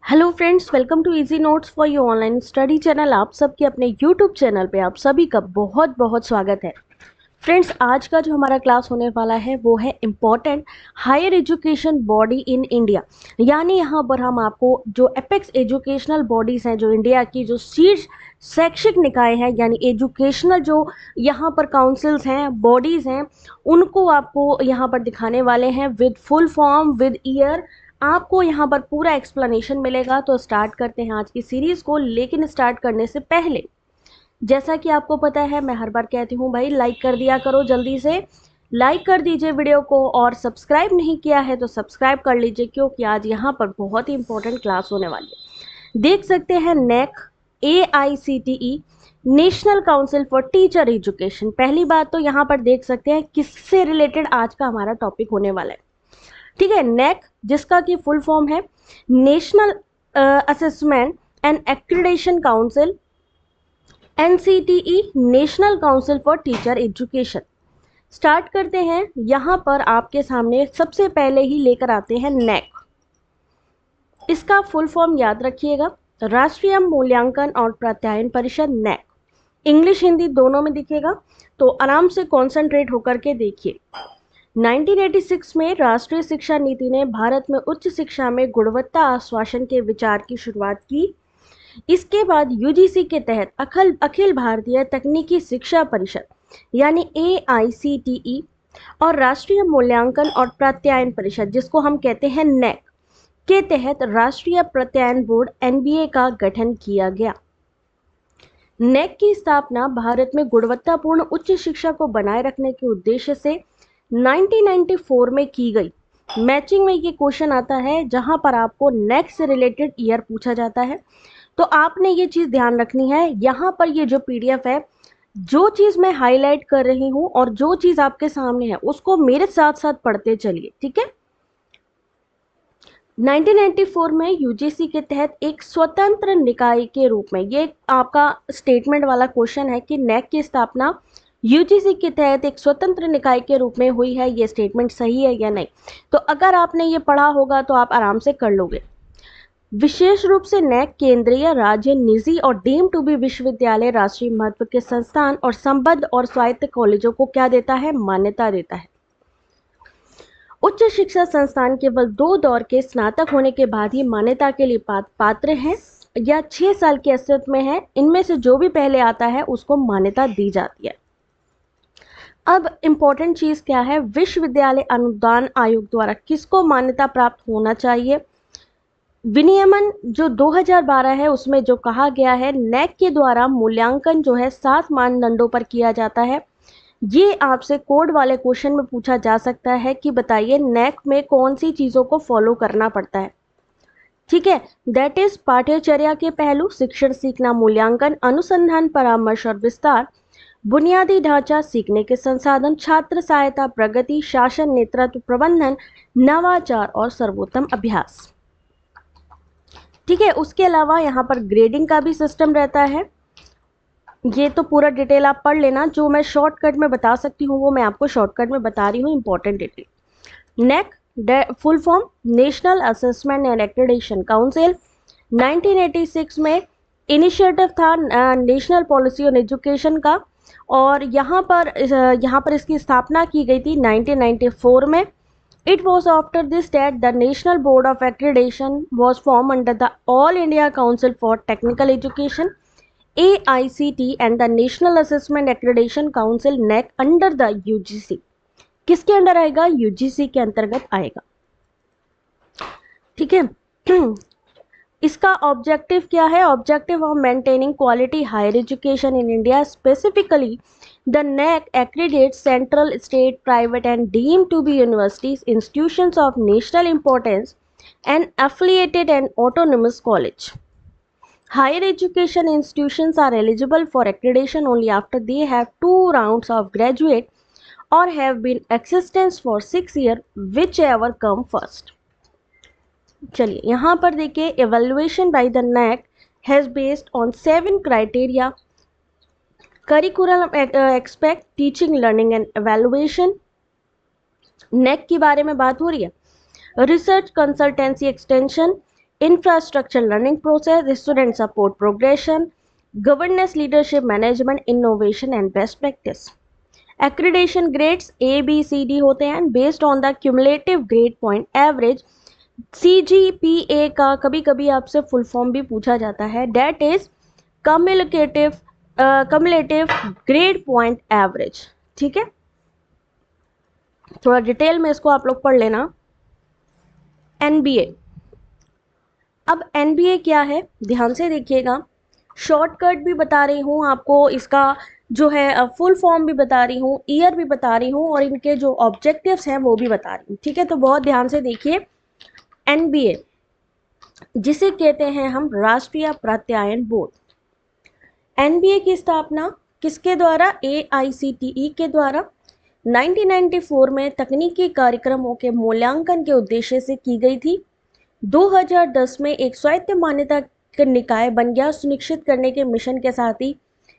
Hello friends, welcome to easy notes for your online study channel. आप सबके अपने YouTube channel पे आप सभी का बहुत बहुत स्वागत है। फ्रेंड्स, आज का जो हमारा क्लास होने वाला है वो है important higher education body in India. यानी यहाँ पर हम आपको जो अपेक्स एजुकेशनल बॉडीज़ हैं, जो इंडिया की जो शीर्ष शैक्षिक निकाय हैं, यानी एजुकेशनल जो यहाँ पर काउंसिल्स हैं, बॉडीज़ हैं, उनको आपको यहाँ पर दिखाने वाले हैं with full form, with year. आपको यहाँ पर पूरा एक्सप्लेनेशन मिलेगा। तो स्टार्ट करते हैं आज की सीरीज़ को। लेकिन स्टार्ट करने से पहले, जैसा कि आपको पता है, मैं हर बार कहती हूँ भाई लाइक कर दिया करो, जल्दी से लाइक कर दीजिए वीडियो को। और सब्सक्राइब नहीं किया है तो सब्सक्राइब कर लीजिए, क्योंकि आज यहाँ पर बहुत ही इंपॉर्टेंट क्लास होने वाली है। देख सकते हैं नेक, AICTE, national council for teacher education. पहली बात तो यहाँ पर देख सकते हैं किससे रिलेटेड आज का हमारा टॉपिक होने वाला है। ठीक है, नेक जिसका कि फुल फॉर्म है national assessment and accreditation council, NCTE, national council for teacher education. Start करते हैं। यहाँ पर आपके सामने सबसे पहले ही लेकर आते हैं नेक। इसका फुल फॉर्म याद रखिएगा, राष्ट्रीय मूल्यांकन और प्रत्यायन परिषद, नेक। इंग्लिश हिंदी दोनों में दिखेगा, तो आराम से कॉन्सेंट्रेट होकर के देखिए। 1986 में राष्ट्रीय शिक्षा नीति ने भारत में उच्च शिक्षा में गुणवत्ता आश्वासन के विचार की शुरुआत की। इसके बाद UGC के तहत अखिल भारतीय तकनीकी शिक्षा परिषद यानी AICTE और राष्ट्रीय मूल्यांकन और प्रत्यायन परिषद, जिसको हम कहते हैं नेक, के तहत राष्ट्रीय प्रत्यायन बोर्ड NBA का गठन किया गया। नेक की स्थापना भारत में गुणवत्तापूर्ण उच्च शिक्षा को बनाए रखने के उद्देश्य से 1994 में की गई। मैचिंग में ये क्वेश्चन आता है जहां पर आपको नेक से रिलेटेड ईयर पूछा जाता है। तो आपने ये चीज़ ध्यान रखनी है। यहाँ पर ये जो PDF है, जो चीज़ मैं हाईलाइट कर रही हूँ और जो चीज़ आपके सामने है, उसको मेरे साथ साथ पढ़ते चलिए, ठीक है। 1994 में UGC के तहत एक स्वतंत्र निकाय के रूप में, ये आपका स्टेटमेंट वाला क्वेश्चन है कि नेक की स्थापना UGC के तहत एक स्वतंत्र निकाय के रूप में हुई है। ये स्टेटमेंट सही है या नहीं? तो अगर आपने ये पढ़ा होगा तो आप आराम से कर लोगे। विशेष रूप से नेक केंद्रीय, राज्य, निजी और डीम टू बी विश्वविद्यालय, राष्ट्रीय महत्व के संस्थान और संबद्ध और स्वायत्त कॉलेजों को क्या देता है? मान्यता देता है। उच्च शिक्षा संस्थान केवल 2 दौर के स्नातक होने के बाद ही मान्यता के लिए पात्र हैं या 6 साल के अस्तित्व में है। इनमें से जो भी पहले आता है उसको मान्यता दी जाती है। अब इम्पोर्टेंट चीज क्या है? विश्वविद्यालय अनुदान आयोग द्वारा किसको मान्यता प्राप्त होना चाहिए? विनियमन जो 2012 है उसमें जो कहा गया है, नेक के द्वारा मूल्यांकन जो है 7 मानदंडों पर किया जाता है। ये आपसे कोड वाले क्वेश्चन में पूछा जा सकता है कि बताइए नेक में कौन सी चीज़ों को फॉलो करना पड़ता है। ठीक है, दैट इज पाठ्यचर्या के पहलू, शिक्षण, सीखना, मूल्यांकन, अनुसंधान, परामर्श और विस्तार, बुनियादी ढांचा, सीखने के संसाधन, छात्र सहायता, प्रगति, शासन, नेतृत्व, प्रबंधन, नवाचार और सर्वोत्तम अभ्यास। ठीक है, उसके अलावा यहाँ पर ग्रेडिंग का भी सिस्टम रहता है। ये तो पूरा डिटेल आप पढ़ लेना। जो मैं शॉर्टकट में बता सकती हूँ वो मैं आपको शॉर्टकट में बता रही हूँ, important detail. Neck full form national assessment and accreditation council. 1986 में इनिशिएटिव था नेशनल पॉलिसी ऑन एजुकेशन का, और यहाँ पर इसकी स्थापना की गई थी 1994 में। It was after this that the National Board of Accreditation was formed under the All India Council for Technical Education, AICT, and the National Assessment Accreditation Council, NAC, under the UGC। किसके under आएगा? UGC के अंतर्गत आएगा। ठीक है। इसका objective क्या है? Objective of maintaining quality higher education in India, specifically the NAC accredits central, state, private and deemed to be universities, institutions of national importance and affiliated and autonomous college. Higher education institutions are eligible for accreditation only after they have 2 rounds of graduate or have been existence for 6 years, whichever come first. चलिए यहाँ पर देखिए, evaluation by the NAC has based on 7 criteria: curriculum aspect, teaching, learning and evaluation. NAAC के बारे में बात हो रही है। Research, consultancy, extension, infrastructure learning process, student support progression, governance, leadership, management, innovation and best practice. Accreditation grades A, B, C, D होते हैं and based on the cumulative grade point average. CGPA का कभी कभी आपसे full form भी पूछा जाता है, that is cumulative grade point average. ठीक है, थोड़ा डिटेल में इसको आप लोग पढ़ लेना। NBA, अब NBA क्या है ध्यान से देखिएगा, शॉर्टकट भी बता रही हूँ आपको, इसका जो है फुल फॉर्म भी बता रही हूँ, ईयर भी बता रही हूँ और इनके जो ऑब्जेक्टिव्स हैं वो भी बता रही हूँ। ठीक है, तो बहुत ध्यान से देखिए। NBA जिसे कहते हैं हम राष्ट्रीय प्रत्यायन बोर्ड, NBA की स्थापना किसके द्वारा? AICTE के द्वारा 1994 में तकनीकी कार्यक्रमों के मूल्यांकन के उद्देश्य से की गई थी। 2010 में एक स्वायत्त मान्यता का निकाय बन गया, सुनिश्चित करने के मिशन के साथ ही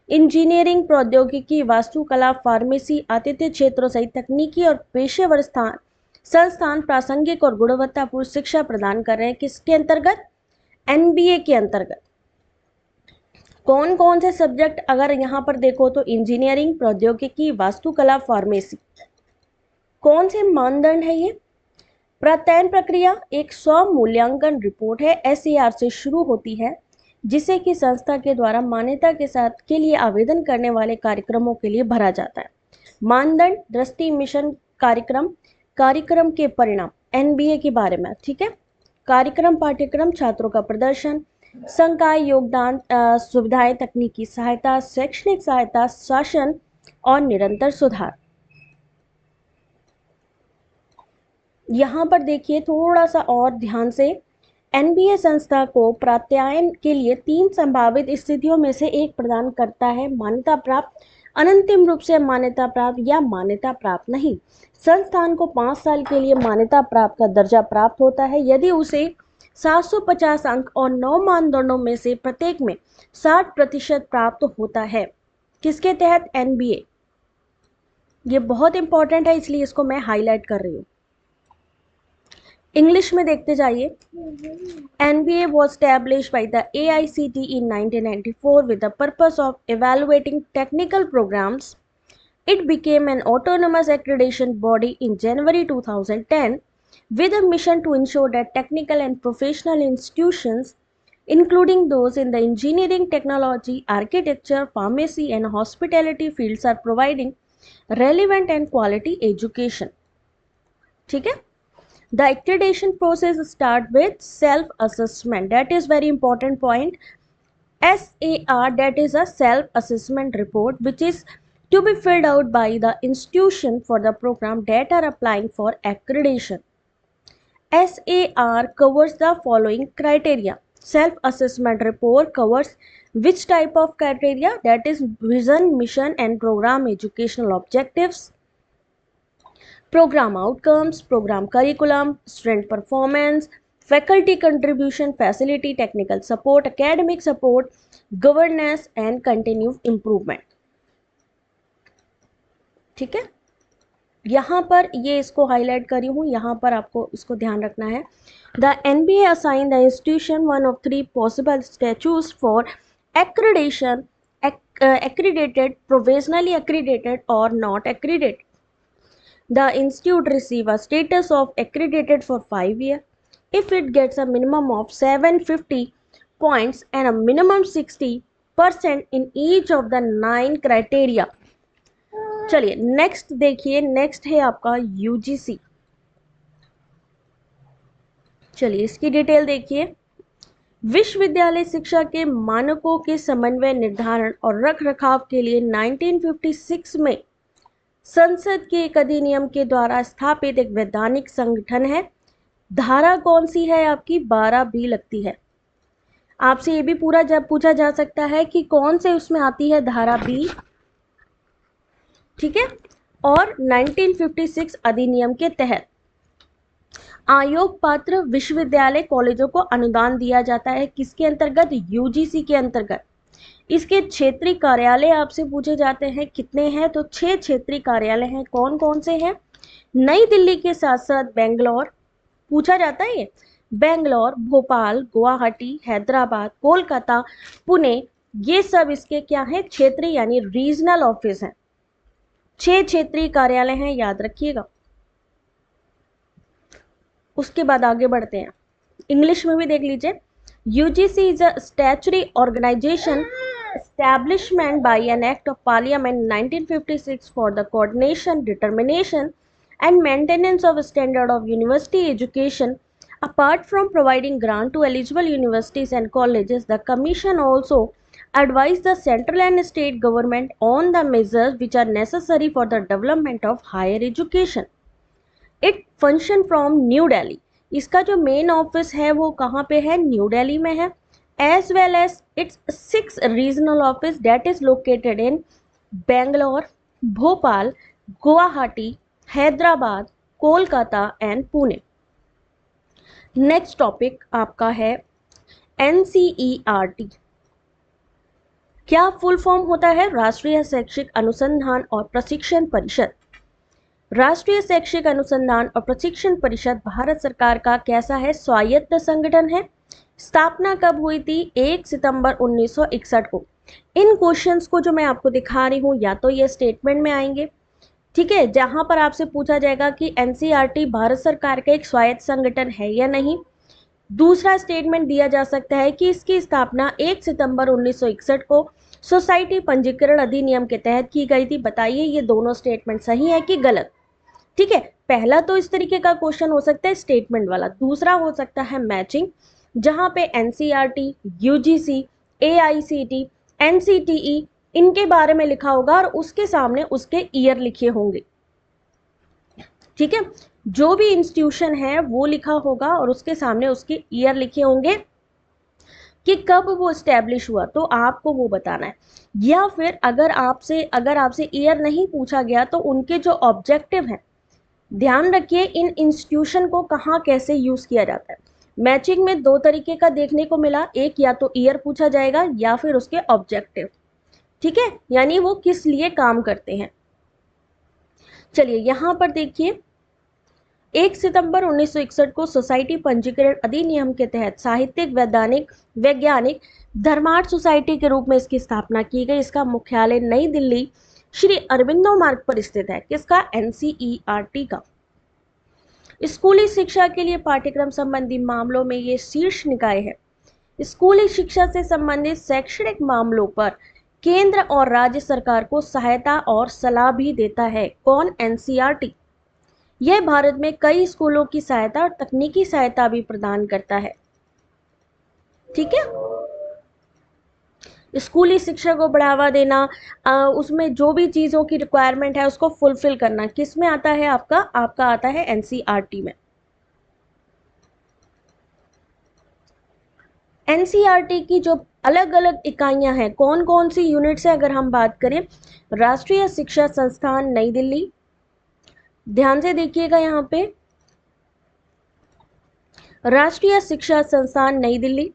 इंजीनियरिंग, प्रौद्योगिकी, वास्तुकला, फार्मेसी, आतिथ्य क्षेत्रों सहित तकनीकी और पेशेवर संस्थान प्रासंगिक और गुणवत्तापूर्ण शिक्षा प्रदान कर रहे हैं। किसके अंतर्गत? NBA के अंतर्गत। कौन कौन से सब्जेक्ट अगर यहाँ पर देखो तो इंजीनियरिंग, प्रौद्योगिकी, वास्तुकला, फार्मेसी। कौन से मानदंड है ये? प्रत्ययन प्रक्रिया एक स्व मूल्यांकन रिपोर्ट है, SAR से शुरू होती है, जिसे कि संस्था के द्वारा मान्यता के साथ के लिए आवेदन करने वाले कार्यक्रमों के लिए भरा जाता है। मानदंड दृष्टि, मिशन, कार्यक्रम के परिणाम NBA के बारे में। ठीक है, कार्यक्रम, पाठ्यक्रम, छात्रों का प्रदर्शन, संकाय योगदान, सुविधाएं, तकनीकी सहायता, शैक्षणिक सहायता, शासन और निरंतर सुधार। यहाँ पर देखिए थोड़ा सा और ध्यान से, NBA संस्था को प्रत्यायन के लिए 3 संभावित स्थितियों में से एक प्रदान करता है: मान्यता प्राप्त, अनंतिम रूप से मान्यता प्राप्त या मान्यता प्राप्त नहीं। संस्थान को 5 साल के लिए मान्यता प्राप्त का दर्जा प्राप्त होता है यदि उसे 750 अंक और 9 मानदंडों में से प्रत्येक में 60% प्राप्त होता है। किसके तहत? NBA। ये बहुत इंपॉर्टेंट है इसलिए इसको मैं हाईलाइट कर रही हूँ। इंग्लिश में देखते जाइए। NBA was established by the AICTE in 1994 with the purpose of evaluating technical programs. It became an autonomous accreditation body in January 2010 with a mission to ensure that technical and professional institutions, including those in the engineering, technology, architecture, pharmacy, and hospitality fields, are providing relevant and quality education. ठीक है, the accreditation process starts with self-assessment. That is very important point. SAR, that is a self-assessment report, which is to be filled out by the institution for the program that are applying for accreditation. SAR covers the following criteria. Self-assessment report covers which type of criteria? That is vision, mission and program educational objectives, program outcomes, program curriculum, student performance, faculty contribution, facility, technical support, academic support, governance and continuous improvement. ठीक है, यहाँ पर ये इसको highlight करी हूँ, यहाँ पर आपको इसको ध्यान रखना है। The NBA assigned the institution one of 3 possible statuses for accreditation: accredited, provisionally accredited or not accredited. The institute receives a status of accredited for 5 years if it gets a minimum of 750 points and a minimum 60% in each of the 9 criteria. चलिए next देखिए, next है आपका UGC। चलिए इसकी detail देखिए। विश्वविद्यालय शिक्षा के मानकों के समन्वय, निर्धारण और रखरखाव के लिए 1956 में संसद के एक अधिनियम के द्वारा स्थापित एक वैधानिक संगठन है। धारा कौन सी है आपकी? 12B लगती है। आपसे ये भी पूछा जा सकता है कि कौन से उसमें आती है धारा B। ठीक है, और 1956 अधिनियम के तहत आयोग पात्र विश्वविद्यालय कॉलेजों को अनुदान दिया जाता है। किसके अंतर्गत? UGC के अंतर्गत। इसके क्षेत्रीय कार्यालय आपसे पूछे जाते हैं, कितने हैं? तो 6 क्षेत्रीय कार्यालय हैं। कौन कौन से हैं? नई दिल्ली के साथ साथ बेंगलोर, पूछा जाता है ये, बेंगलोर, भोपाल, गुवाहाटी, हैदराबाद, कोलकाता, पुणे, ये सब इसके क्या है, क्षेत्रीय यानी रीजनल ऑफिस हैं। 6 क्षेत्रीय कार्यालय हैं, याद रखिएगा। उसके बाद आगे बढ़ते हैं, इंग्लिश में भी देख लीजिए। UGC is a statutory organisation establishment by an act of parliament 1956 for the coordination, determination and maintenance of standard of university education. Apart from providing grant to eligible universities and colleges, the commission also advise the central and state government on the measures which are necessary for the development of higher education. It function from new Delhi. इसका जो main office है वो कहाँ पे है, new Delhi में है। As well as its 6 regional office that is located in Bangalore, Bhopal, Guwahati, Hyderabad, Kolkata and Pune. Next topic आपका है एनसीईआरटी। क्या फुल फॉर्म होता है, राष्ट्रीय शैक्षिक अनुसंधान और प्रशिक्षण परिषद। राष्ट्रीय शैक्षिक अनुसंधान और प्रशिक्षण परिषद भारत सरकार का कैसा है, स्वायत्त संगठन है। स्थापना कब हुई थी, 1 सितंबर 1961 को। इन क्वेश्चंस को जो मैं आपको दिखा रही हूँ या तो ये स्टेटमेंट में आएंगे, ठीक है, जहां पर आपसे पूछा जाएगा कि एनसीईआरटी भारत सरकार का एक स्वायत्त संगठन है या नहीं। दूसरा स्टेटमेंट दिया जा सकता है कि इसकी स्थापना 1 सितंबर 1961 को सोसाइटी पंजीकरण अधिनियम के तहत की गई थी। बताइए ये दोनों स्टेटमेंट सही है कि गलत। ठीक है, पहला तो इस तरीके का क्वेश्चन हो सकता है स्टेटमेंट वाला, दूसरा हो सकता है मैचिंग, जहां पे एनसीईआरटी, यूजीसी, एआईसीटी, एनसीटीई इनके बारे में लिखा होगा और उसके सामने उसके ईयर लिखे होंगे। ठीक है, जो भी इंस्टीट्यूशन है वो लिखा होगा और उसके सामने उसके ईयर लिखे होंगे कि कब वो स्टैब्लिश हुआ, तो आपको वो बताना है। या फिर अगर आपसे ईयर नहीं पूछा गया तो उनके जो ऑब्जेक्टिव हैं, ध्यान रखिए इन इंस्टीट्यूशन को कहाँ कैसे यूज किया जाता है। मैचिंग में 2 तरीके का देखने को मिला, एक या तो ईयर पूछा जाएगा या फिर उसके ऑब्जेक्टिव। ठीक है, यानी वो किस लिए काम करते हैं। चलिए यहां पर देखिए, 1 सितंबर 1961 को सोसाइटी पंजीकरण अधिनियम के तहत साहित्यिक, वैज्ञानिक धर्मार्थ सोसाइटी के रूप में इसकी स्थापना की गई। इसका मुख्यालय नई दिल्ली श्री अरबिंदो मार्ग पर स्थित है। किसका, एनसीईआरटी का। स्कूली शिक्षा के लिए पाठ्यक्रम संबंधी मामलों में ये शीर्ष निकाय है। स्कूली शिक्षा से संबंधित शैक्षणिक मामलों पर केंद्र और राज्य सरकार को सहायता और सलाह भी देता है। कौन, एनसीईआरटी। यह भारत में कई स्कूलों की सहायता और तकनीकी सहायता भी प्रदान करता है। ठीक है, स्कूली शिक्षा को बढ़ावा देना, उसमें जो भी चीज़ों की रिक्वायरमेंट है उसको फुलफिल करना, किस में आता है, आपका आता है एनसीईआरटी में। एनसीईआरटी की जो अलग अलग इकाइयां हैं, कौन कौन सी यूनिट से अगर हम बात करें, राष्ट्रीय शिक्षा संस्थान नई दिल्ली, ध्यान से देखिएगा यहाँ पे, राष्ट्रीय शिक्षा संस्थान नई दिल्ली,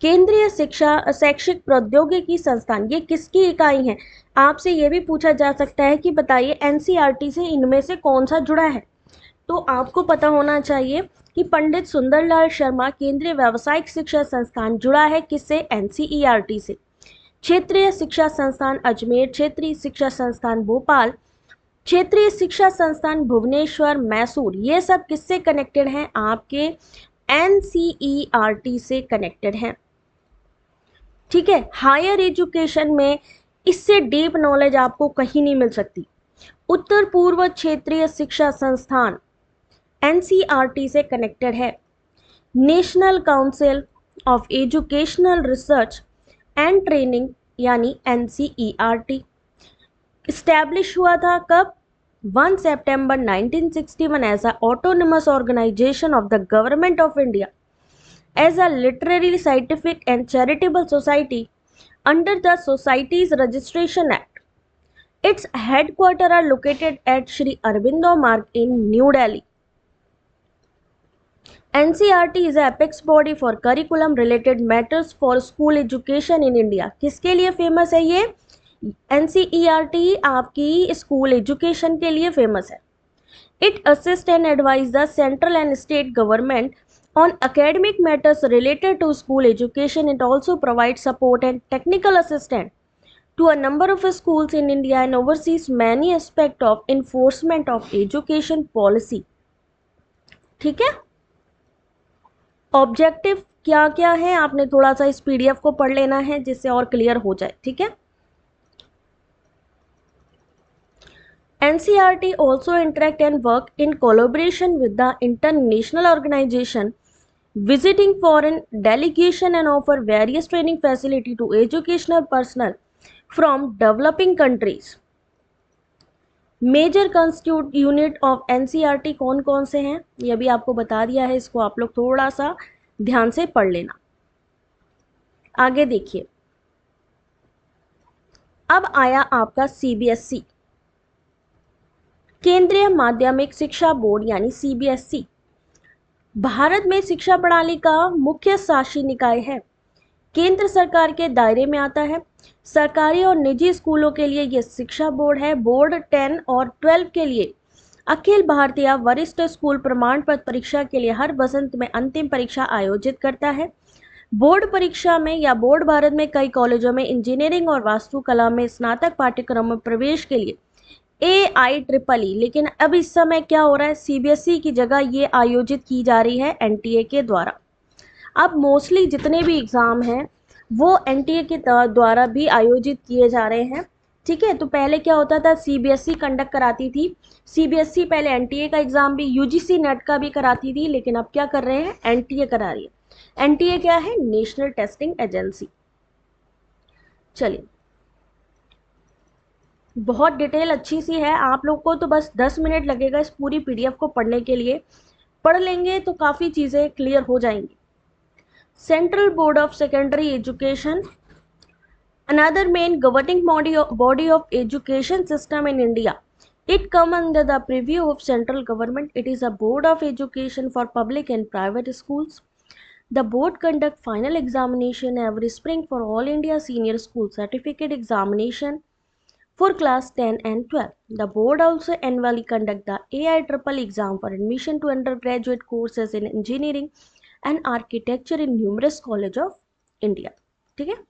केंद्रीय शिक्षा शैक्षिक प्रौद्योगिकी संस्थान, ये किसकी इकाई है। आपसे ये भी पूछा जा सकता है कि बताइए एनसीईआरटी से इनमें से कौन सा जुड़ा है, तो आपको पता होना चाहिए कि पंडित सुंदरलाल शर्मा केंद्रीय व्यावसायिक शिक्षा संस्थान जुड़ा है, किससे, एनसीईआरटी से। क्षेत्रीय शिक्षा संस्थान अजमेर, क्षेत्रीय शिक्षा संस्थान भोपाल, क्षेत्रीय शिक्षा संस्थान भुवनेश्वर, मैसूर, ये सब किससे कनेक्टेड हैं, आपके एनसीईआरटी से कनेक्टेड हैं। ठीक है, हायर एजुकेशन में इससे डीप नॉलेज आपको कहीं नहीं मिल सकती। उत्तर पूर्व क्षेत्रीय शिक्षा संस्थान एनसीईआरटी से कनेक्टेड है। National council of educational research and training यानी एनसीईआरटी स्टैब्लिश हुआ था कब, 1 सितंबर 1961 as a autonomous organisation of the government of India as a literary, scientific and charitable society under the Societies Registration Act. Its headquarters are located at Sri Aurobindo Marg in New Delhi. NCERT is an apex body for curriculum related matters for school education in India. किसके लिए famous है ये, NCERT आपकी school education के लिए famous है। It assists and advise the central and state government On academic matters related to school education, it also provides support and technical assistance to a number of schools in India and oversees many aspects of enforcement of education policy. ठीक है, objective क्या क्या है आपने थोड़ा सा इस PDF को पढ़ लेना है जिससे और क्लियर हो जाए. ठीक है. NCERT also interact and work in collaboration with the international organization, visiting foreign delegation and offer various training facility to educational personnel from developing countries. Major constituent unit of NCERT कौन कौन से हैं ये अभी आपको बता दिया है, इसको आप लोग थोड़ा सा ध्यान से पढ़ लेना. आगे देखिए, अब आया आपका सीबीएसई, केंद्रीय माध्यमिक शिक्षा बोर्ड यानी सीबीएसई. भारत में शिक्षा प्रणाली का मुख्य शासी निकाय है, केंद्र सरकार के दायरे में आता है. सरकारी और निजी स्कूलों के लिए यह शिक्षा बोर्ड है. बोर्ड 10 और 12 के लिए अखिल भारतीय वरिष्ठ स्कूल प्रमाण पत्र परीक्षा के लिए हर वसंत में अंतिम परीक्षा आयोजित करता है. बोर्ड परीक्षा में या बोर्ड भारत में कई कॉलेजों में इंजीनियरिंग और वास्तुकला में स्नातक पाठ्यक्रम में प्रवेश के लिए AIEEE, लेकिन अब इस समय क्या हो रहा है, सीबीएसई की जगह ये आयोजित की जा रही है एनटीए के द्वारा. अब मोस्टली जितने भी एग्ज़ाम हैं वो एनटीए के द्वारा भी आयोजित किए जा रहे हैं. ठीक है, तो पहले क्या होता था, सीबीएसई कंडक्ट कराती थी. सीबीएसई पहले एनटीए का एग्ज़ाम भी, यूजीसी नेट का भी कराती थी, लेकिन अब क्या कर रहे हैं, एनटीए करा रही है. एनटीए क्या है, नेशनल टेस्टिंग एजेंसी. चलिए, बहुत डिटेल अच्छी सी है, आप लोग को तो बस 10 मिनट लगेगा इस पूरी पीडीएफ को पढ़ने के लिए. पढ़ लेंगे तो काफ़ी चीज़ें क्लियर हो जाएंगी. Central board of secondary education, another main governing body of education system in India. It comes under the purview of central government. It is a board of education for public and private schools. The board conducts final examination every spring for all India senior school certificate examination for class 10 and 12. The board also annually conducts the AIEEE exam for admission to undergraduate courses in engineering and architecture in numerous colleges of India. ठीक है.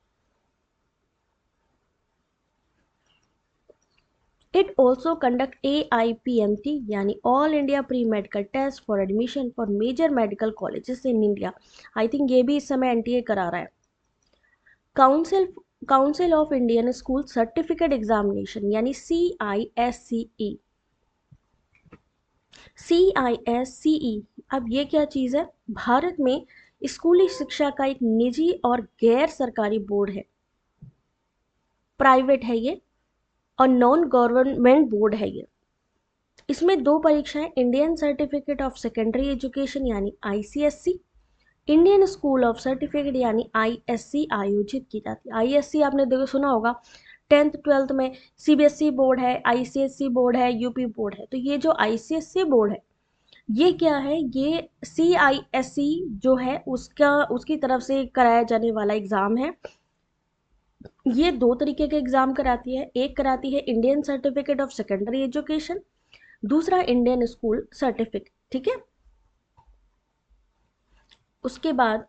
It also conduct AIPMT यानी All India Pre-Medical Test for admission for major medical colleges in India. I think ये भी इस समय NTA करा रहा है. Council of Indian School Certificate Examination यानी CISCE. CISCE अब ये क्या चीज़ है, भारत में स्कूली शिक्षा का एक निजी और गैर सरकारी बोर्ड है. प्राइवेट है ये और नॉन गवर्नमेंट बोर्ड है ये. इसमें 2 परीक्षाएं, Indian certificate of secondary education यानी ICSE, Indian school of certificate यानी ISC आयोजित की जाती है. ISC आपने देखो सुना होगा, 10th 12th में. CBSE बोर्ड है, ICSE बोर्ड है, यूपी बोर्ड है. तो ये जो ICSE बोर्ड है ये क्या है, ये CISE जो है उसकी तरफ से कराया जाने वाला एग्ज़ाम है. ये 2 तरीके के एग्ज़ाम कराती है. एक कराती है Indian certificate of secondary education, दूसरा इंडियन स्कूल सर्टिफिकेट. ठीक है. उसके बाद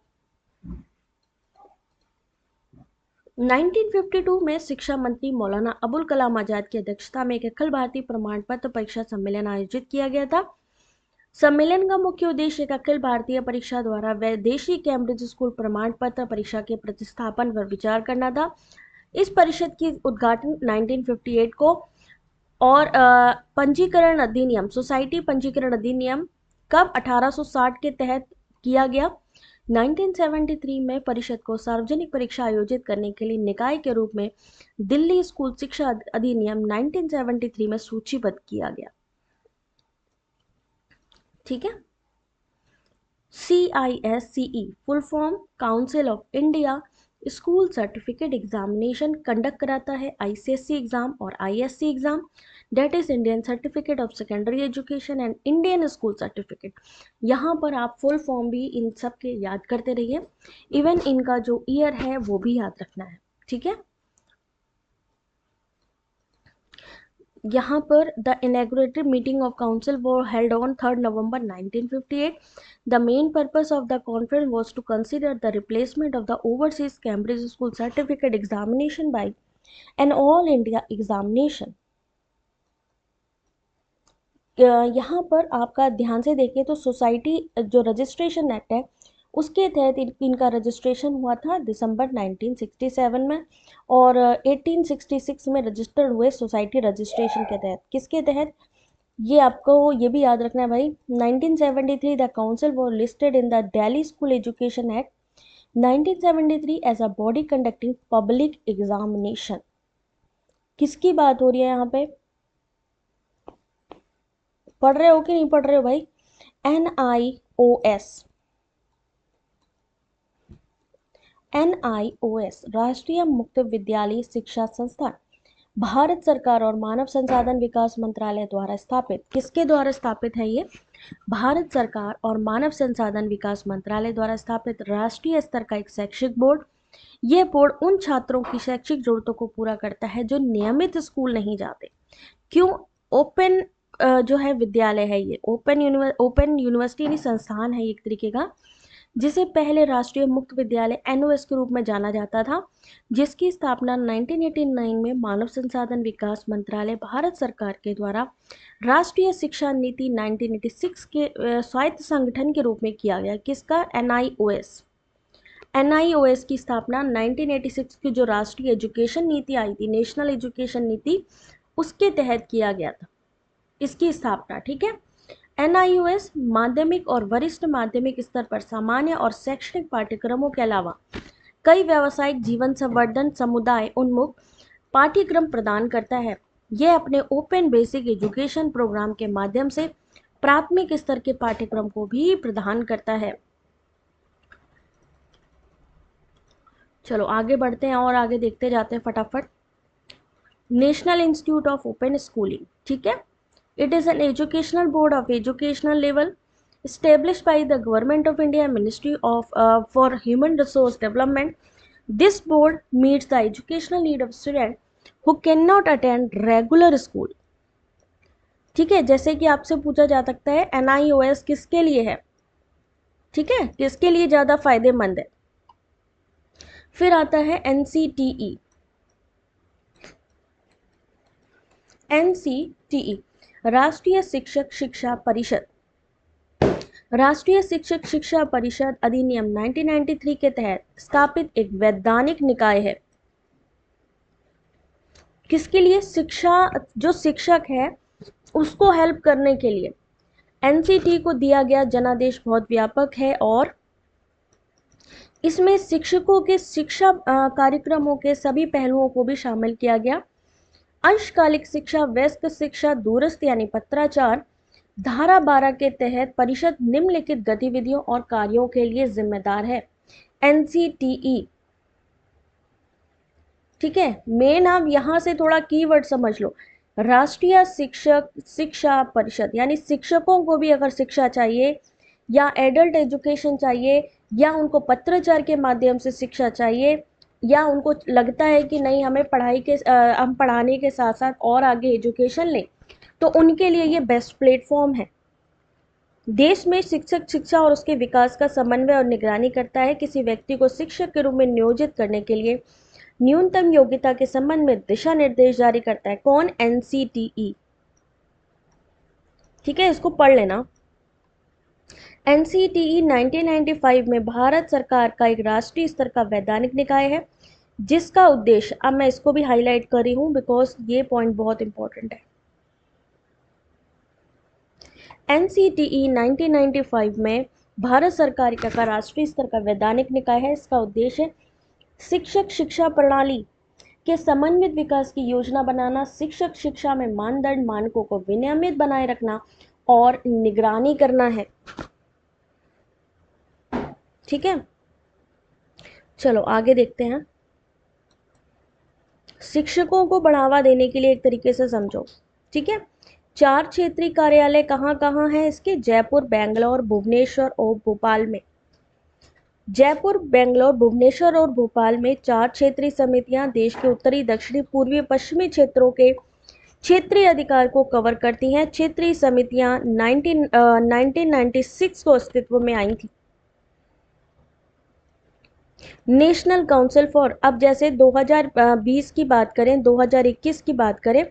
1952 में शिक्षा मंत्री मौलाना अबुल कलाम आज़ाद की अध्यक्षता में एक अखिल भारतीय प्रमाण पत्र परीक्षा सम्मेलन आयोजित किया गया था. सम्मेलन का मुख्य उद्देश्य एक अखिल भारतीय परीक्षा द्वारा विदेशी कैम्ब्रिज स्कूल प्रमाण पत्र परीक्षा के प्रतिस्थापन पर विचार करना था. इस परिषद की उद्घाटन 1958 को और पंजीकरण अधिनियम, सोसाइटी पंजीकरण अधिनियम कब 1860 के तहत किया गया. 1973 में परिषद को सार्वजनिक परीक्षा आयोजित करने के लिए निकाय के रूप में दिल्ली स्कूल शिक्षा अधिनियम 1973 में सूचीबद्ध किया गया. ठीक है. CISCE full form council of India school certificate examination conduct कराता है ICSE एग्जाम और ISC exam, that is Indian certificate of secondary education and Indian school certificate. यहाँ पर आप फुल फॉर्म भी इन सब के याद करते रहिए, इवन इनका जो ईयर है वो भी याद रखना है. ठीक है. यहाँ पर the inaugural meeting of council was held on 3 November 1958. The main purpose of the conference was to consider the replacement of the overseas Cambridge school certificate examination by an all India examination. यहाँ पर आपका ध्यान से देखें तो society जो registration act है उसके तहत इनका रजिस्ट्रेशन हुआ था दिसंबर 1967 में, और 1866 में रजिस्टर्ड हुए सोसाइटी रजिस्ट्रेशन के तहत. किसके तहत, ये आपको ये भी याद रखना है भाई. 1973 the council was listed in the Delhi school education act 1973 as a body conducting public examination. किसकी बात हो रही है यहाँ पे, पढ़ रहे हो कि नहीं पढ़ रहे हो भाई. NIOS राष्ट्रीय मुक्त विद्यालय शिक्षा संस्थान भारत सरकार और मानव संसाधन विकास मंत्रालय द्वारा स्थापित. किसके द्वारा स्थापित है ये, भारत सरकार और मानव संसाधन विकास मंत्रालय द्वारा स्थापित राष्ट्रीय स्तर का एक शैक्षिक बोर्ड. ये बोर्ड उन छात्रों की शैक्षिक जरूरतों को पूरा करता है जो नियमित स्कूल नहीं जाते. क्यों, ओपन जो है विद्यालय है ये, ओपन यूनिवर्सिटी यानी संस्थान है एक तरीके का, जिसे पहले राष्ट्रीय मुक्त विद्यालय NOS के रूप में जाना जाता था, जिसकी स्थापना 1989 में मानव संसाधन विकास मंत्रालय भारत सरकार के द्वारा राष्ट्रीय शिक्षा नीति 1986 के स्वायत्त संगठन के रूप में किया गया. किसका, NIOS की स्थापना 1986 की जो राष्ट्रीय एजुकेशन नीति आई थी, नेशनल एजुकेशन नीति, उसके तहत किया गया था इसकी स्थापना. ठीक है. NIOS माध्यमिक और वरिष्ठ माध्यमिक स्तर पर सामान्य और शैक्षणिक पाठ्यक्रमों के अलावा कई व्यावसायिक जीवन संवर्धन समुदाय उन्मुख पाठ्यक्रम प्रदान करता है. यह अपने ओपन बेसिक एजुकेशन प्रोग्राम के माध्यम से प्राथमिक स्तर के पाठ्यक्रम को भी प्रदान करता है. चलो आगे बढ़ते हैं और आगे देखते जाते हैं फटाफट. National institute of open schooling. ठीक है. It is an educational board of educational level established by the Government of India Ministry of for Human Resource Development. This board meets the educational need of students who cannot attend regular school. ठीक है. जैसे कि आपसे पूछा जा सकता है NIOS किसके लिए है, ठीक है, किसके लिए ज़्यादा फायदेमंद है. फिर आता है NCTE. राष्ट्रीय शिक्षक शिक्षा परिषद. राष्ट्रीय शिक्षक शिक्षा परिषद अधिनियम 1993 के तहत स्थापित एक वैधानिक निकाय है. किसके लिए, शिक्षा, जो शिक्षक है उसको हेल्प करने के लिए. NCT को दिया गया जनादेश बहुत व्यापक है और इसमें शिक्षकों के शिक्षा कार्यक्रमों के सभी पहलुओं को भी शामिल किया गया. अंशकालिक शिक्षा, व्यस्क शिक्षा, दूरस्थ यानी पत्राचार, धारा 12 के तहत परिषद निम्नलिखित गतिविधियों और कार्यों के लिए जिम्मेदार है. NCTE. ठीक है. मेन आप यहां से थोड़ा कीवर्ड समझ लो. राष्ट्रीय शिक्षक शिक्षा परिषद यानी शिक्षकों को भी अगर शिक्षा चाहिए या एडल्ट एजुकेशन चाहिए या उनको पत्राचार के माध्यम से शिक्षा चाहिए या उनको लगता है कि नहीं हमें हम पढ़ाने के साथ साथ और आगे एजुकेशन लें, तो उनके लिए ये बेस्ट प्लेटफॉर्म है. देश में शिक्षक शिक्षा और उसके विकास का समन्वय और निगरानी करता है. किसी व्यक्ति को शिक्षक के रूप में नियोजित करने के लिए न्यूनतम योग्यता के संबंध में दिशा निर्देश जारी करता है. कौन, NCTE. ठीक है, इसको पढ़ लेना. NCTE 1995 में भारत सरकार का एक राष्ट्रीय स्तर का वैधानिक निकाय है जिसका उद्देश्य, अब मैं इसको भी हाईलाइट कर रही हूं बिकॉज ये पॉइंट बहुत इंपॉर्टेंट है. NCTE 1995 में भारत सरकार का राष्ट्रीय स्तर का वैधानिक निकाय है. इसका उद्देश्य शिक्षक शिक्षा प्रणाली के समन्वित विकास की योजना बनाना, शिक्षक शिक्षा में मानदंड मानकों को विनियमित बनाए रखना और निगरानी करना है. ठीक है. चलो आगे देखते हैं. शिक्षकों को बढ़ावा देने के लिए एक तरीके से समझो. ठीक है. 4 क्षेत्रीय कार्यालय कहाँ कहाँ हैं इसके, जयपुर, बेंगलोर, भुवनेश्वर और भोपाल में. जयपुर, बेंगलोर, भुवनेश्वर और भोपाल में 4 क्षेत्रीय समितियां देश के उत्तरी, दक्षिणी, पूर्वी, पश्चिमी क्षेत्रों के क्षेत्रीय अधिकार को कवर करती हैं। क्षेत्रीय समितियां 1996 को अस्तित्व में आई थी। नेशनल काउंसिल फॉर, अब जैसे 2020 की बात करें, 2021 की बात करें,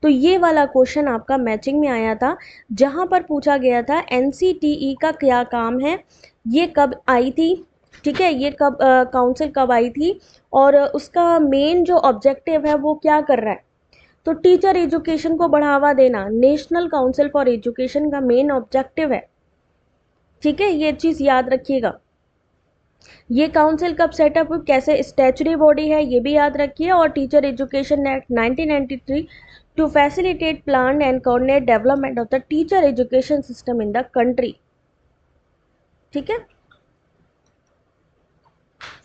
तो ये वाला क्वेश्चन आपका मैचिंग में आया था, जहां पर पूछा गया था एनसीटीई का क्या काम है, ये कब आई थी, ठीक है, ये कब काउंसिल कब आई थी, और उसका मेन जो ऑब्जेक्टिव है वो क्या कर रहा है। तो टीचर एजुकेशन को बढ़ावा देना नेशनल काउंसिल फॉर एजुकेशन का मेन ऑब्जेक्टिव है, ठीक है, ये चीज याद रखिएगा। ये काउंसिल कब सेटअप हुई, कैसे स्टैचुरी बॉडी है ये भी याद रखिए, और teacher education act 1993 to facilitate plan and coordinate development of the teacher education system in the country, ठीक है।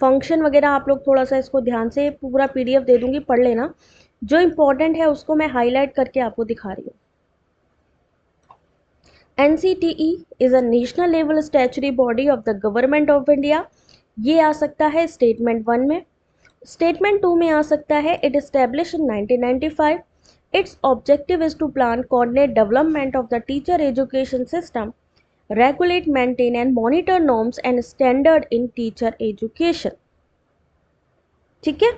फंक्शन वगैरह आप लोग थोड़ा सा इसको ध्यान से, पूरा पीडीएफ दे दूंगी, पढ़ लेना, जो इंपॉर्टेंट है उसको मैं हाईलाइट करके आपको दिखा रही हूँ। NCTE is a national level statutory body of the government of India। ये आ सकता है स्टेटमेंट 1 में। स्टेटमेंट 2 में आ सकता है it establish in 1995। Its objective is to plan coordinate development of the teacher education system, regulate maintain and monitor norms and standard in teacher education, ठीक है।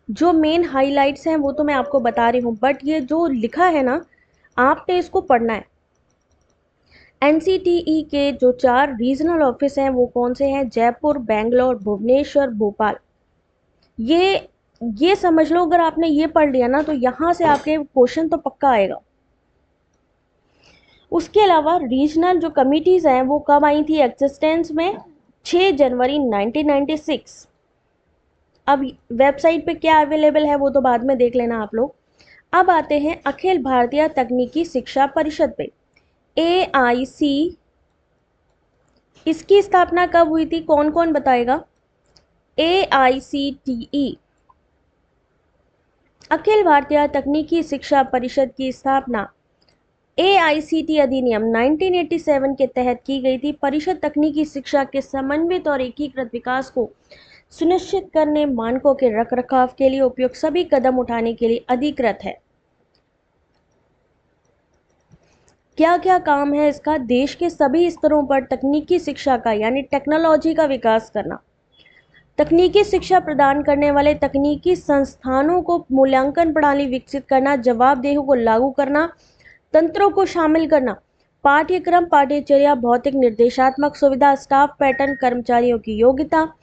जो मेन हाइलाइट्स हैं वो तो मैं आपको बता रही हूँ, बट ये जो लिखा है ना, आपने इसको पढ़ना है। एनसीटीई के जो 4 रीजनल ऑफिस हैं वो कौन से हैं, जयपुर, बेंगलोर, भुवनेश्वर, भोपाल। ये समझ लो, अगर आपने ये पढ़ लिया ना तो यहां से आपके क्वेश्चन तो पक्का आएगा। उसके अलावा रीजनल जो कमिटीज हैं वो कब आई थी एग्जिस्टेंस में, 6 जनवरी 1996। अब वेबसाइट पे क्या अवेलेबल है वो तो बाद में देख लेना आप लोग। अब आते हैं अखिल भारतीय तकनीकी शिक्षा परिषद पे, AIC, इसकी स्थापना कब हुई थी, कौन कौन बताएगा। AICTE, अखिल भारतीय तकनीकी शिक्षा परिषद की स्थापना AICTE अधिनियम 1987 के तहत की गई थी। परिषद तकनीकी शिक्षा के समन्वित और एकीकृत विकास को सुनिश्चित करने, मानकों के रखरखाव के लिए उपयुक्त सभी कदम उठाने के लिए अधिकृत है। क्या क्या काम है इसका, देश के सभी स्तरों पर तकनीकी शिक्षा का यानी टेक्नोलॉजी का विकास करना, तकनीकी शिक्षा प्रदान करने वाले तकनीकी संस्थानों को मूल्यांकन प्रणाली विकसित करना, जवाबदेही को लागू करना, तंत्रों को शामिल करना, पाठ्यक्रम, पाठ्यचर्या, भौतिक निर्देशात्मक सुविधा, स्टाफ पैटर्न, कर्मचारियों की योग्यता,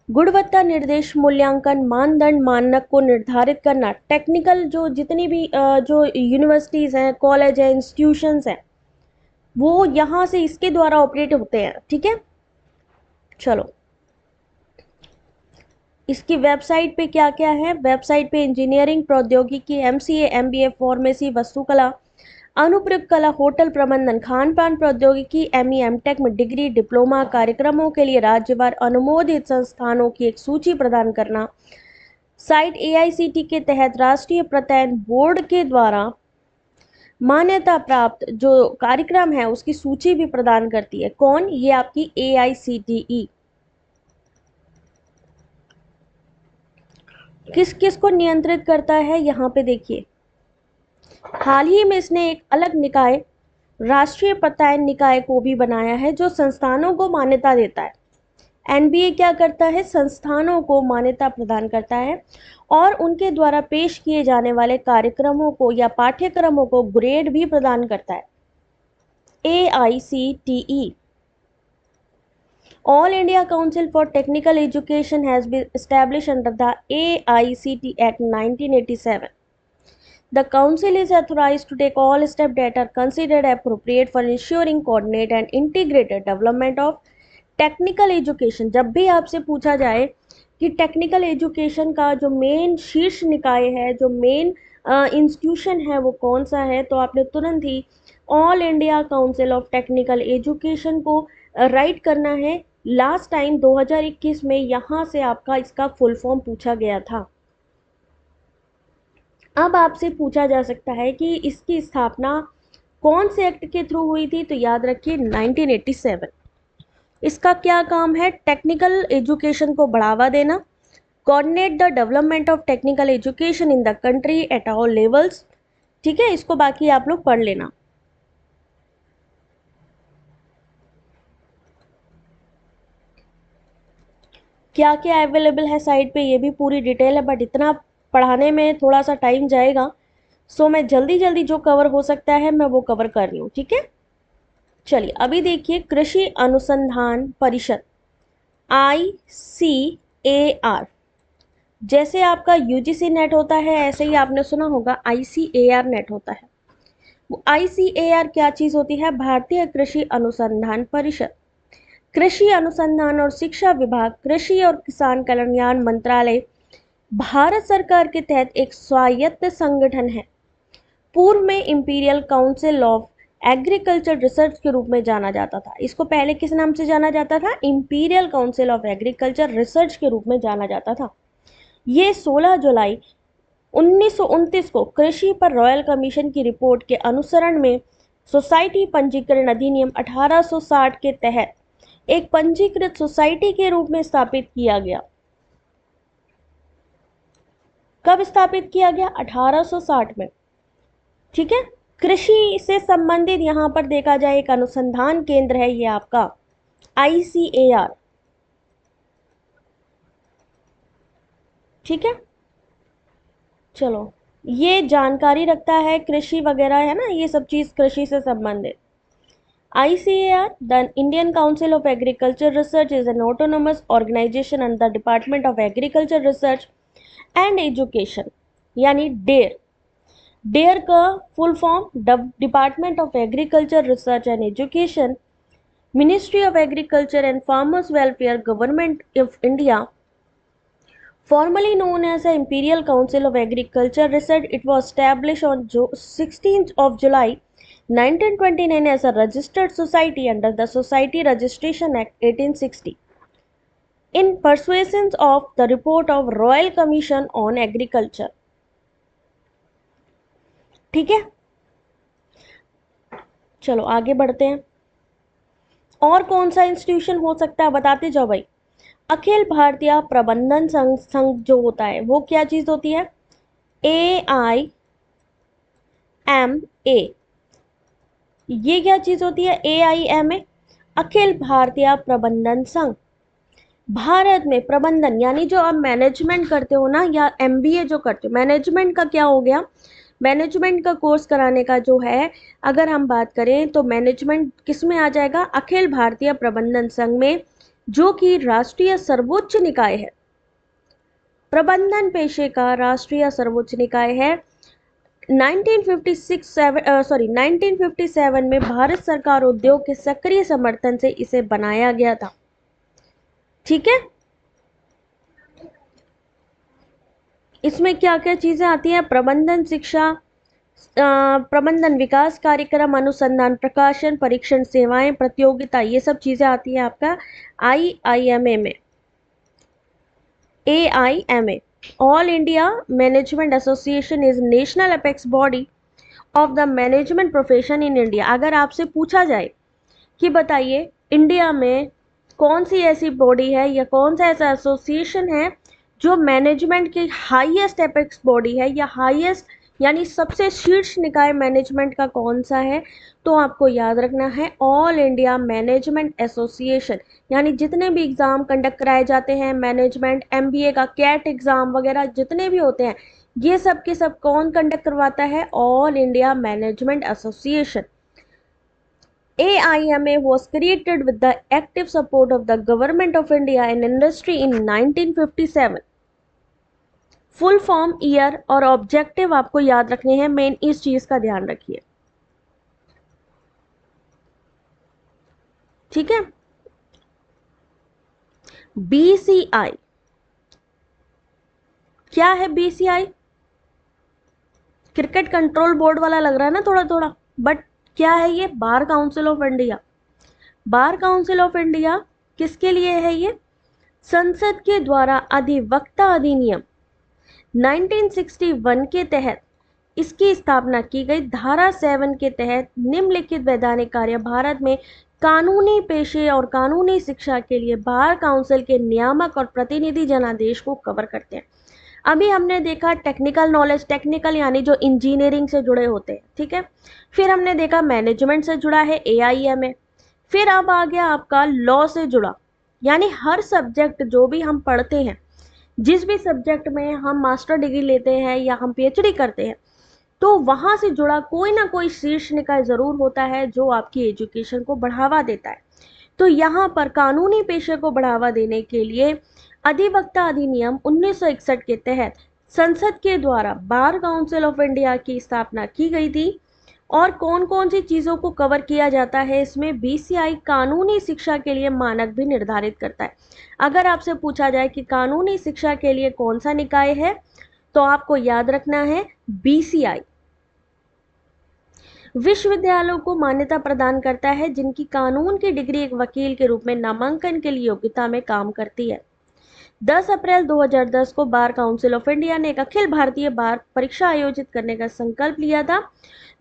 गुणवत्ता निर्देश, मूल्यांकन, मानदंड, मानक को निर्धारित करना, टेक्निकल जो जितनी भी जो यूनिवर्सिटीज़ हैं, कॉलेज हैं, इंस्टीट्यूशंस हैं, वो यहाँ से इसके द्वारा ऑपरेट होते हैं, ठीक है। चलो, इसकी वेबसाइट पे क्या क्या है, वेबसाइट पे इंजीनियरिंग प्रौद्योगिकी, MCA, MBA, फार्मेसी, वास्तुकला, अनुप्रयुक्त कला, होटल प्रबंधन, खान पान प्रौद्योगिकी, ME, MTech में डिग्री, डिप्लोमा कार्यक्रमों के लिए राज्यवार अनुमोदित संस्थानों की एक सूची प्रदान करना, साइट AICTE के तहत राष्ट्रीय प्रत्ययन बोर्ड के द्वारा मान्यता प्राप्त जो कार्यक्रम है उसकी सूची भी प्रदान करती है। कौन, ये आपकी AICTE। किस किस को नियंत्रित करता है, यहाँ पे देखिए, हाल ही में इसने एक अलग निकाय, राष्ट्रीय प्रत्ययन निकाय को भी बनाया है, जो संस्थानों को मान्यता देता है। NBA क्या करता है, संस्थानों को मान्यता प्रदान करता है और उनके द्वारा पेश किए जाने वाले कार्यक्रमों को या पाठ्यक्रमों को ग्रेड भी प्रदान करता है। AICTE, All India Council for Technical Education has been established under the AICTE Act 1987. The Council is authorized to take all steps that are considered appropriate for ensuring coordinate and integrated development of technical education। जब भी आपसे पूछा जाए कि technical education का जो main शीर्ष निकाय है, जो मेन इंस्टीट्यूशन है वो कौन सा है, तो आपने तुरंत ही all India council of technical education को राइट करना है। लास्ट टाइम 2021 में यहाँ से आपका इसका फुल फॉर्म पूछा गया था। अब आपसे पूछा जा सकता है कि इसकी स्थापना कौन से एक्ट के थ्रू हुई थी, तो याद रखिए 1987। इसका क्या काम है, टेक्निकल एजुकेशन को बढ़ावा देना, coordinate the development of technical education in the country at all levels. ठीक है, इसको बाकी आप लोग पढ़ लेना। क्या क्या अवेलेबल है साइट पे ये भी पूरी डिटेल है, बट इतना पढ़ाने में थोड़ा सा टाइम जाएगा, सो मैं जल्दी जल्दी जो कवर हो सकता है मैं वो कवर कर रही हूँ। ठीक है, चलिए अभी देखिए, कृषि अनुसंधान परिषद ICAR, जैसे आपका UGC नेट होता है ऐसे ही आपने सुना होगा ICAR नेट होता है। वो ICAR क्या चीज होती है? भारतीय कृषि अनुसंधान परिषद। कृषि अनुसंधान और शिक्षा विभाग, कृषि और किसान कल्याण मंत्रालय भारत सरकार के तहत एक स्वायत्त संगठन है। पूर्व में imperial council of agriculture research के रूप में जाना जाता था। इसको पहले किस नाम से जाना जाता था? Imperial council of agriculture research के रूप में जाना जाता था। ये 16 जुलाई 1929 को कृषि पर रॉयल कमीशन की रिपोर्ट के अनुसरण में सोसाइटी पंजीकरण अधिनियम 1860 के तहत एक पंजीकृत सोसाइटी के रूप में स्थापित किया गया। कब स्थापित किया गया? 1860 में। ठीक है, कृषि से संबंधित यहां पर देखा जाए एक अनुसंधान केंद्र है ये आपका ICAR। ठीक है, चलो ये जानकारी रखता है कृषि वगैरह है ना, ये सब चीज कृषि से संबंधित। ICAR, the Indian Council of Agriculture Research, is an autonomous organization under the Department of Agriculture Research and Education, यानी DARE। DARE का full form department of agriculture research and education, ministry of agriculture and farmers welfare, government of India, formerly known as the Imperial Council of Agriculture Research. It was established on 16th of July 1929 as a registered society under the Society Registration Act 1860 in persuasion of the report of Royal Commission on Agriculture। ठीक है, चलो आगे बढ़ते हैं। और कौन सा institution हो सकता है बताते जाओ भाई। अखिल भारतीय प्रबंधन संघ जो होता है वो क्या चीज होती है? AIMA। ये क्या चीज होती है? AIMA, अखिल भारतीय प्रबंधन संघ। भारत में प्रबंधन यानी जो आप मैनेजमेंट करते हो ना, या MBA जो करते हो, मैनेजमेंट का क्या हो गया? मैनेजमेंट का कोर्स कराने का जो है, अगर हम बात करें तो मैनेजमेंट किस में आ जाएगा? अखिल भारतीय प्रबंधन संघ में, जो कि राष्ट्रीय सर्वोच्च निकाय है। प्रबंधन पेशे का राष्ट्रीय सर्वोच्च निकाय है। 1957 में भारत सरकार उद्योग के सक्रिय समर्थन से इसे बनाया गया था। ठीक है, इसमें क्या क्या चीजें आती हैं? प्रबंधन शिक्षा, प्रबंधन विकास कार्यक्रम, अनुसंधान, प्रकाशन, परीक्षण सेवाएं, प्रतियोगिता, ये सब चीजें आती है आपका IIMA में। AIMA, All India Management Association, is national apex body of the management profession in India। अगर आपसे पूछा जाए कि बताइए इंडिया में कौन सी ऐसी बॉडी है या कौन सा ऐसा एसोसिएशन है जो मैनेजमेंट की हाईएस्ट एपेक्स बॉडी है, या हाईएस्ट यानी सबसे शीर्ष निकाय मैनेजमेंट का कौन सा है, तो आपको याद रखना है ऑल इंडिया मैनेजमेंट एसोसिएशन। यानी जितने भी एग्जाम कंडक्ट कराए जाते हैं मैनेजमेंट, MBA का कैट एग्जाम वगैरह जितने भी होते हैं, ये सब के सब कौन कंडक्ट करवाता है? All India management association. AIMA was created with the active support of the Government of India and industry in 1957। Full form, year और ऑब्जेक्टिव आपको याद रखने हैं, मेन इस चीज का ध्यान रखिए। ठीक है, BCI क्या है? BCI क्रिकेट कंट्रोल बोर्ड वाला लग रहा है ना थोड़ा थोड़ा, बट क्या है ये? Bar council of India. Bar council of India किसके लिए है ये? संसद के द्वारा अधिवक्ता अधिनियम 1961 के तहत इसकी स्थापना की गई। धारा 7 के तहत निम्नलिखित वैधानिक कार्य भारत में कानूनी पेशे और कानूनी शिक्षा के लिए बार काउंसिल के नियामक और प्रतिनिधि जनादेश को कवर करते हैं। अभी हमने देखा टेक्निकल नॉलेज, टेक्निकल यानी जो इंजीनियरिंग से जुड़े होते हैं, ठीक है। फिर हमने देखा मैनेजमेंट से जुड़ा है AIMA। फिर अब आ गया आपका लॉ से जुड़ा, यानी हर सब्जेक्ट जो भी हम पढ़ते हैं, जिस भी सब्जेक्ट में हम मास्टर डिग्री लेते हैं या हम PhD करते हैं, तो वहां से जुड़ा कोई ना कोई शीर्ष निकाय जरूर होता है जो आपकी एजुकेशन को बढ़ावा देता है। तो यहाँ पर कानूनी पेशे को बढ़ावा देने के लिए अधिवक्ता अधिनियम 1961 के तहत संसद के द्वारा बार काउंसिल ऑफ इंडिया की स्थापना की गई थी। और कौन कौन सी चीज़ों को कवर किया जाता है इसमें, BCI कानूनी शिक्षा के लिए मानक भी निर्धारित करता है। अगर आपसे पूछा जाए कि कानूनी शिक्षा के लिए कौन सा निकाय है, तो आपको याद रखना है BCI। विश्वविद्यालयों को मान्यता प्रदान करता है जिनकी कानून की डिग्री एक वकील के रूप में नामांकन के लिए योग्यता में काम करती है। 10 अप्रैल 2010 को बार काउंसिल ऑफ इंडिया ने एक अखिल भारतीय बार परीक्षा आयोजित करने का संकल्प लिया था,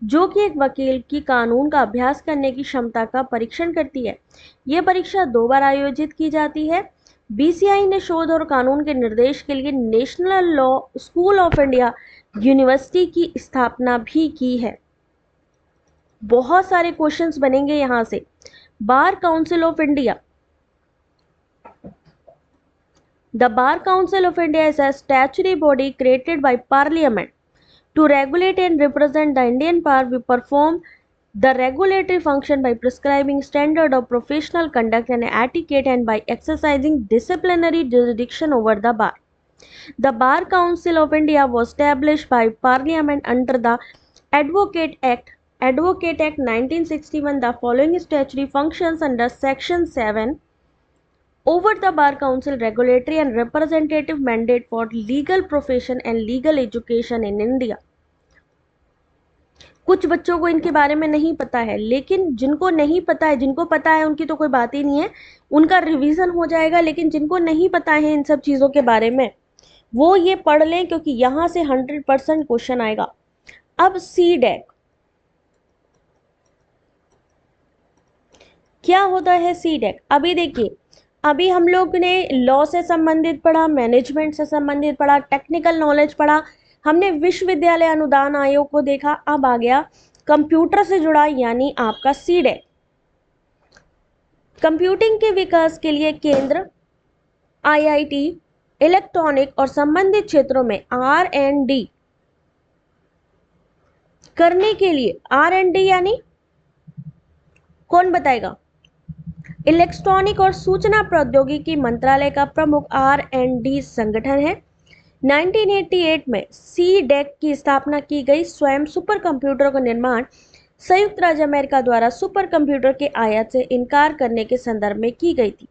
जो कि एक वकील की कानून का अभ्यास करने की क्षमता का परीक्षण करती है। यह परीक्षा 2 बार आयोजित की जाती है। BCI ने शोध और कानून के निर्देश के लिए national law school of India university की स्थापना भी की है। बहुत सारे क्वेश्चंस बनेंगे यहां से। Bar council of India, the bar council of India is a statutory body created by Parliament to regulate and represent the Indian bar. We perform the regulatory function by prescribing standard of professional conduct and etiquette and by exercising disciplinary jurisdiction over the bar. The Bar Council of India was established by Parliament under the Advocate Act 1961. The following statutory functions under Section 7 over the Bar Council: regulatory and representative mandate for legal profession and legal education in India. कुछ बच्चों को इनके बारे में नहीं पता है, लेकिन जिनको नहीं पता है, जिनको पता है उनकी तो कोई बात ही नहीं है, उनका रिवीजन हो जाएगा। लेकिन जिनको नहीं पता है इन सब चीज़ों के बारे में, वो ये पढ़ लें, क्योंकि यहाँ से 100% क्वेश्चन आएगा। अब CDAC क्या होता है? CDAC अभी देखिए, अभी हम लोग ने लॉ से संबंधित पढ़ा, मैनेजमेंट से संबंधित पढ़ा, टेक्निकल नॉलेज पढ़ा, हमने विश्वविद्यालय अनुदान आयोग को देखा। अब आ गया कंप्यूटर से जुड़ा, यानी आपका CDAC। कंप्यूटिंग के विकास के लिए केंद्र, IIT, इलेक्ट्रॉनिक और संबंधित क्षेत्रों में R&D करने के लिए, R&D यानी कौन बताएगा? इलेक्ट्रॉनिक और सूचना प्रौद्योगिकी मंत्रालय का प्रमुख R&D संगठन है। 1988 में CDAC की स्थापना की गई। स्वयं सुपर कंप्यूटर का निर्माण संयुक्त राज्य अमेरिका द्वारा सुपर कंप्यूटर के आयात से इनकार करने के संदर्भ में की गई थी।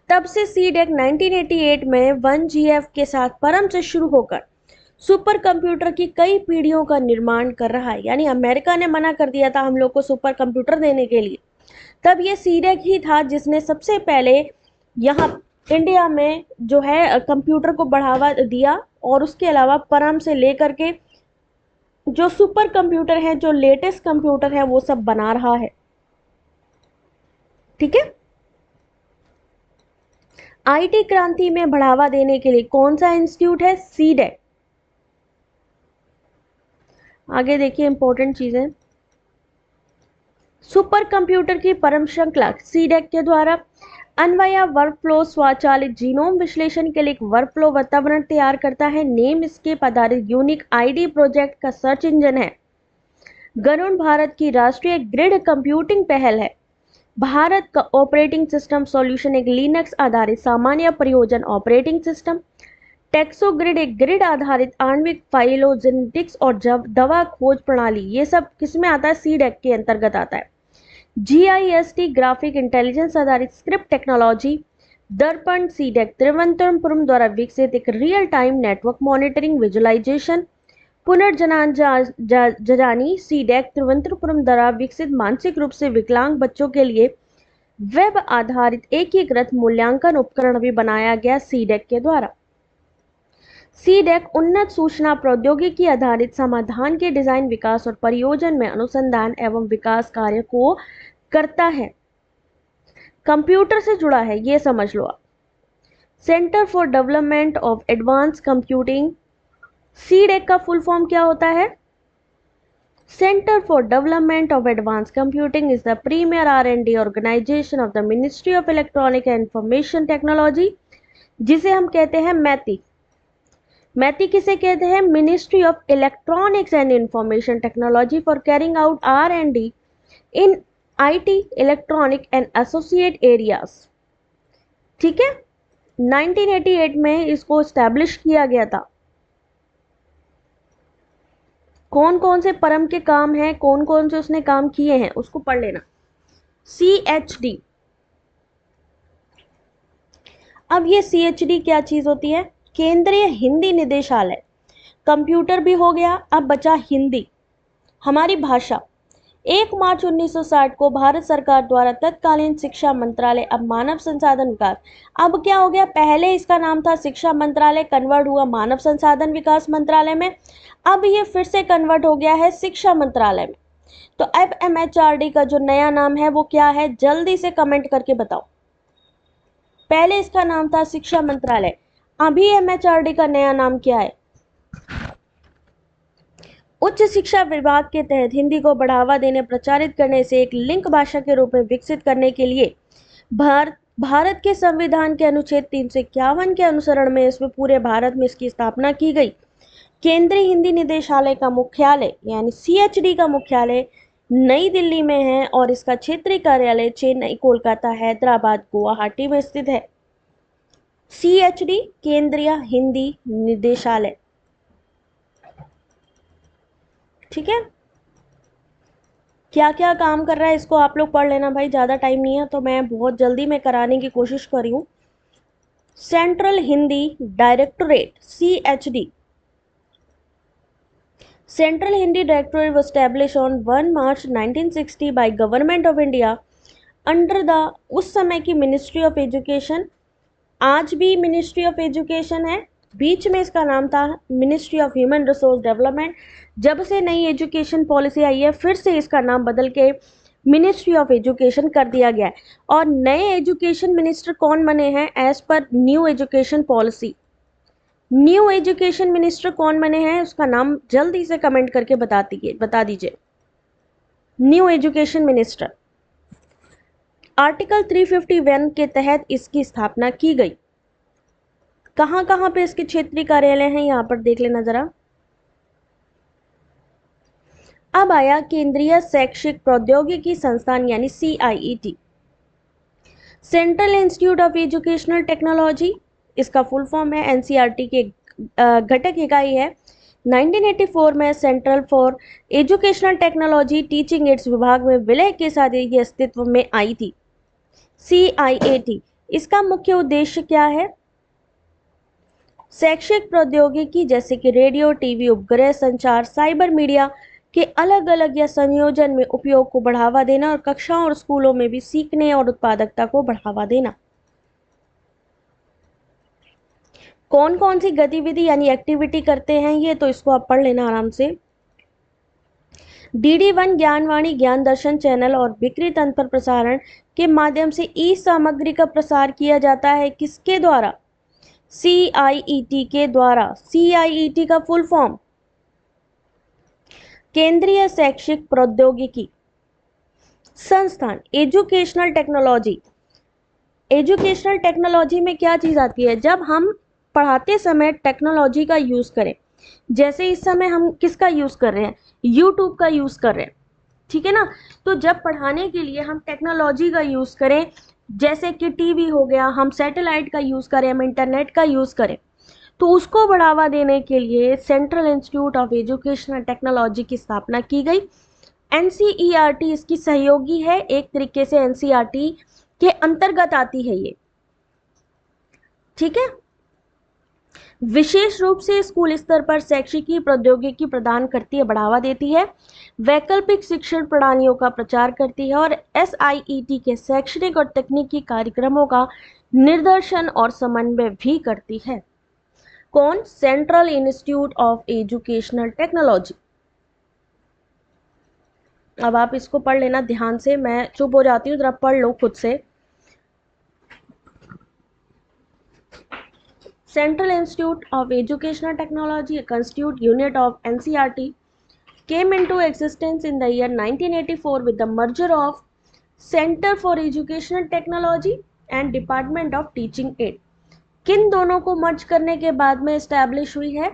तब से CDAC 1988 में 1GF के साथ परम से शुरू होकर सुपर कंप्यूटर की कई पीढ़ियों का निर्माण कर रहा है। यानी अमेरिका ने मना कर दिया था हम लोग को सुपर कंप्यूटर देने के लिए, तब ये CDAC ही था जिसने सबसे पहले यहाँ इंडिया में जो है कंप्यूटर को बढ़ावा दिया। और उसके अलावा परम से लेकर के जो सुपर कंप्यूटर है, जो लेटेस्ट कंप्यूटर है, वो सब बना रहा है। ठीक है। IT क्रांति में बढ़ावा देने के लिए कौन सा इंस्टीट्यूट है? CDAC। आगे देखिए इंपॉर्टेंट चीजें। सुपर कंप्यूटर की परम श्रृंखला CDAC के द्वारा अन्वय वर्कफ्लो स्वचालित जीनोम विश्लेषण के लिए एक वर्कफ्लो वातावरण तैयार करता है। नेम स्केप आधारित यूनिक ID प्रोजेक्ट का सर्च इंजन है। गरुड़ भारत की राष्ट्रीय ग्रिड कंप्यूटिंग पहल है। भारत का ऑपरेटिंग सिस्टम सॉल्यूशन एक लिनक्स आधारित सामान्य प्रयोजन ऑपरेटिंग सिस्टम। टेक्सोग्रिड एक ग्रिड आधारित आणविक फाइलोजेनेटिक्स और दवा खोज प्रणाली, ये सब किसमें आता है? CDAC के अंतर्गत आता है। GIST ग्राफिक इंटेलिजेंस आधारित स्क्रिप्ट टेक्नोलॉजी। दर्पण CDAC त्रिवेंद्रपुरम द्वारा विकसित एक real time network monitoring visualisation. पुनर्जनन जजानी CDAC त्रिवेंद्रपुरम द्वारा विकसित मानसिक रूप से विकलांग बच्चों के लिए वेब आधारित एकीकृत मूल्यांकन उपकरण भी बनाया गया CDAC के द्वारा। CDAC उन्नत सूचना प्रौद्योगिकी आधारित समाधान के डिजाइन, विकास और परियोजन में अनुसंधान एवं विकास कार्य को करता है, कंप्यूटर से जुड़ा है, ये समझ लो आप। Centre for development of advance computing, CDAC का फुल फॉर्म क्या होता है? Center for Development of Advanced Computing is the premier R&D organization of the Ministry of Electronic and Information Technology, जिसे हम कहते हैं मैती। मैती किसे कहते हैं? Ministry of electronics and information technology for carrying out R&D in IT, electronic and associate areas. ठीक है, 1988 में इसको स्टैब्लिश किया गया था। कौन कौन से परम के काम हैं, कौन कौन से उसने काम किए हैं, उसको पढ़ लेना। CHD। अब ये CHD क्या चीज होती है? केंद्रीय हिंदी निदेशालय। कंप्यूटर भी हो गया, अब बचा हिंदी, हमारी भाषा। 1 मार्च 1960 को भारत सरकार द्वारा तत्कालीन शिक्षा मंत्रालय, अब मानव संसाधन विकास, अब क्या हो गया? पहले इसका नाम था शिक्षा मंत्रालय, कन्वर्ट हुआ मानव संसाधन विकास मंत्रालय में, अब ये फिर से कन्वर्ट हो गया है शिक्षा मंत्रालय में। तो अब MHRD का जो नया नाम है वो क्या है? जल्दी से कमेंट करके बताओ। पहले इसका नाम था शिक्षा मंत्रालय, अभी MHRD का नया नाम क्या है? उच्च शिक्षा विभाग के तहत हिंदी को बढ़ावा देने, प्रचारित करने से एक लिंक भाषा के रूप में विकसित करने के लिए भारत के संविधान के अनुच्छेद 351 के अनुसरण में इसमें पूरे भारत में इसकी स्थापना की गई। केंद्रीय हिंदी निदेशालय का मुख्यालय यानी CHD का मुख्यालय नई दिल्ली में है और इसका क्षेत्रीय कार्यालय चेन्नई, कोलकाता, हैदराबाद, गुवाहाटी में स्थित है। CHD केंद्रीय हिंदी निदेशालय। ठीक है, क्या क्या काम कर रहा है इसको आप लोग पढ़ लेना भाई, ज़्यादा टाइम नहीं है तो मैं बहुत जल्दी में कराने की कोशिश कर रही हूँ। Central Hindi directorate CHD। Central Hindi Directorate was established on 1 March 1960 by Government of India under the उस समय की मिनिस्ट्री ऑफ एजुकेशन, आज भी मिनिस्ट्री ऑफ एजुकेशन है, बीच में इसका नाम था ministry of human resource development. जब से नई एजुकेशन पॉलिसी आई है फिर से इसका नाम बदल के मिनिस्ट्री ऑफ एजुकेशन कर दिया गया है। और नए एजुकेशन मिनिस्टर कौन बने हैं as per new education policy? New education minister कौन बने हैं उसका नाम जल्दी से कमेंट करके बता दीजिए। न्यू एजुकेशन मिनिस्टर, आर्टिकल 351 के तहत इसकी स्थापना की गई। कहां कहां पे इसके क्षेत्रीय कार्यालय हैं यहां पर देख लेना जरा। अब आया केंद्रीय शैक्षिक प्रौद्योगिकी संस्थान यानी CIET, central institute of educational technology, इसका फुल फॉर्म है, NCERT के घटक इकाई है। 1984 में central for educational technology teaching ads विभाग में विलय के साथ ये अस्तित्व में आई थी। CIAT, इसका मुख्य उद्देश्य क्या है? शैक्षिक प्रौद्योगिकी जैसे कि रेडियो, टीवी, उपग्रह संचार, साइबर मीडिया के अलग अलग या संयोजन में उपयोग को बढ़ावा देना और कक्षाओं और स्कूलों में भी सीखने और उत्पादकता को बढ़ावा देना। कौन कौन सी गतिविधि यानी एक्टिविटी करते हैं ये तो इसको आप पढ़ लेना आराम से। DD1 ज्ञानवाणी ज्ञान दर्शन चैनल और बिक्री तंत्र प्रसारण के माध्यम से ई सामग्री का प्रसार किया जाता है। किसके द्वारा? CIET के द्वारा। CIET का फुल फॉर्म केंद्रीय शैक्षिक प्रौद्योगिकी संस्थान, एजुकेशनल टेक्नोलॉजी। एजुकेशनल टेक्नोलॉजी में क्या चीज आती है? जब हम पढ़ाते समय टेक्नोलॉजी का यूज करें, जैसे इस समय हम किसका यूज कर रहे हैं? यूट्यूब का यूज कर रहे हैं, ठीक है ना। तो जब पढ़ाने के लिए हम टेक्नोलॉजी का यूज करें, जैसे कि टीवी हो गया, हम सैटेलाइट का यूज करें, हम इंटरनेट का यूज करें, तो उसको बढ़ावा देने के लिए central institute of educational technology की स्थापना की गई। NCERT इसकी सहयोगी है, एक तरीके से NCERT के अंतर्गत आती है ये, ठीक है। विशेष रूप से स्कूल स्तर पर शैक्षिकी प्रौद्योगिकी प्रदान करती है, बढ़ावा देती है, वैकल्पिक शिक्षण प्रणालियों का प्रचार करती है और SIET के शैक्षणिक और तकनीकी कार्यक्रमों का निर्देशन और समन्वय भी करती है। कौन? Central institute of educational technology. अब आप इसको पढ़ लेना ध्यान से, मैं चुप हो जाती हूँ, जरा पढ़ लो खुद से। Central Institute of Educational Technology, a constituent unit of NCERT, came into existence in the year 1984 with the merger of Center for Educational Technology and Department of Teaching Aid। किन दोनों को मर्ज करने के बाद में एस्टैब्लिश हुई है?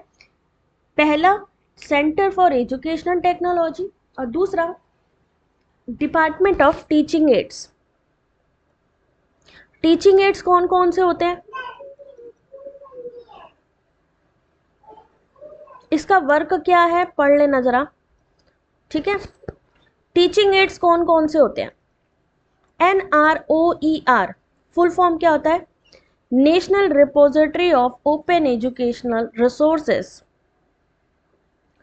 पहला सेंटर फॉर एजुकेशनल टेक्नोलॉजी और दूसरा department of teaching ads. Teaching ads कौन कौन से होते हैं? इसका वर्क क्या है पढ़ लेना जरा, ठीक है। टीचिंग एड्स कौन कौन से होते हैं? NROER फुल फॉर्म क्या होता है? National repository of open educational resources.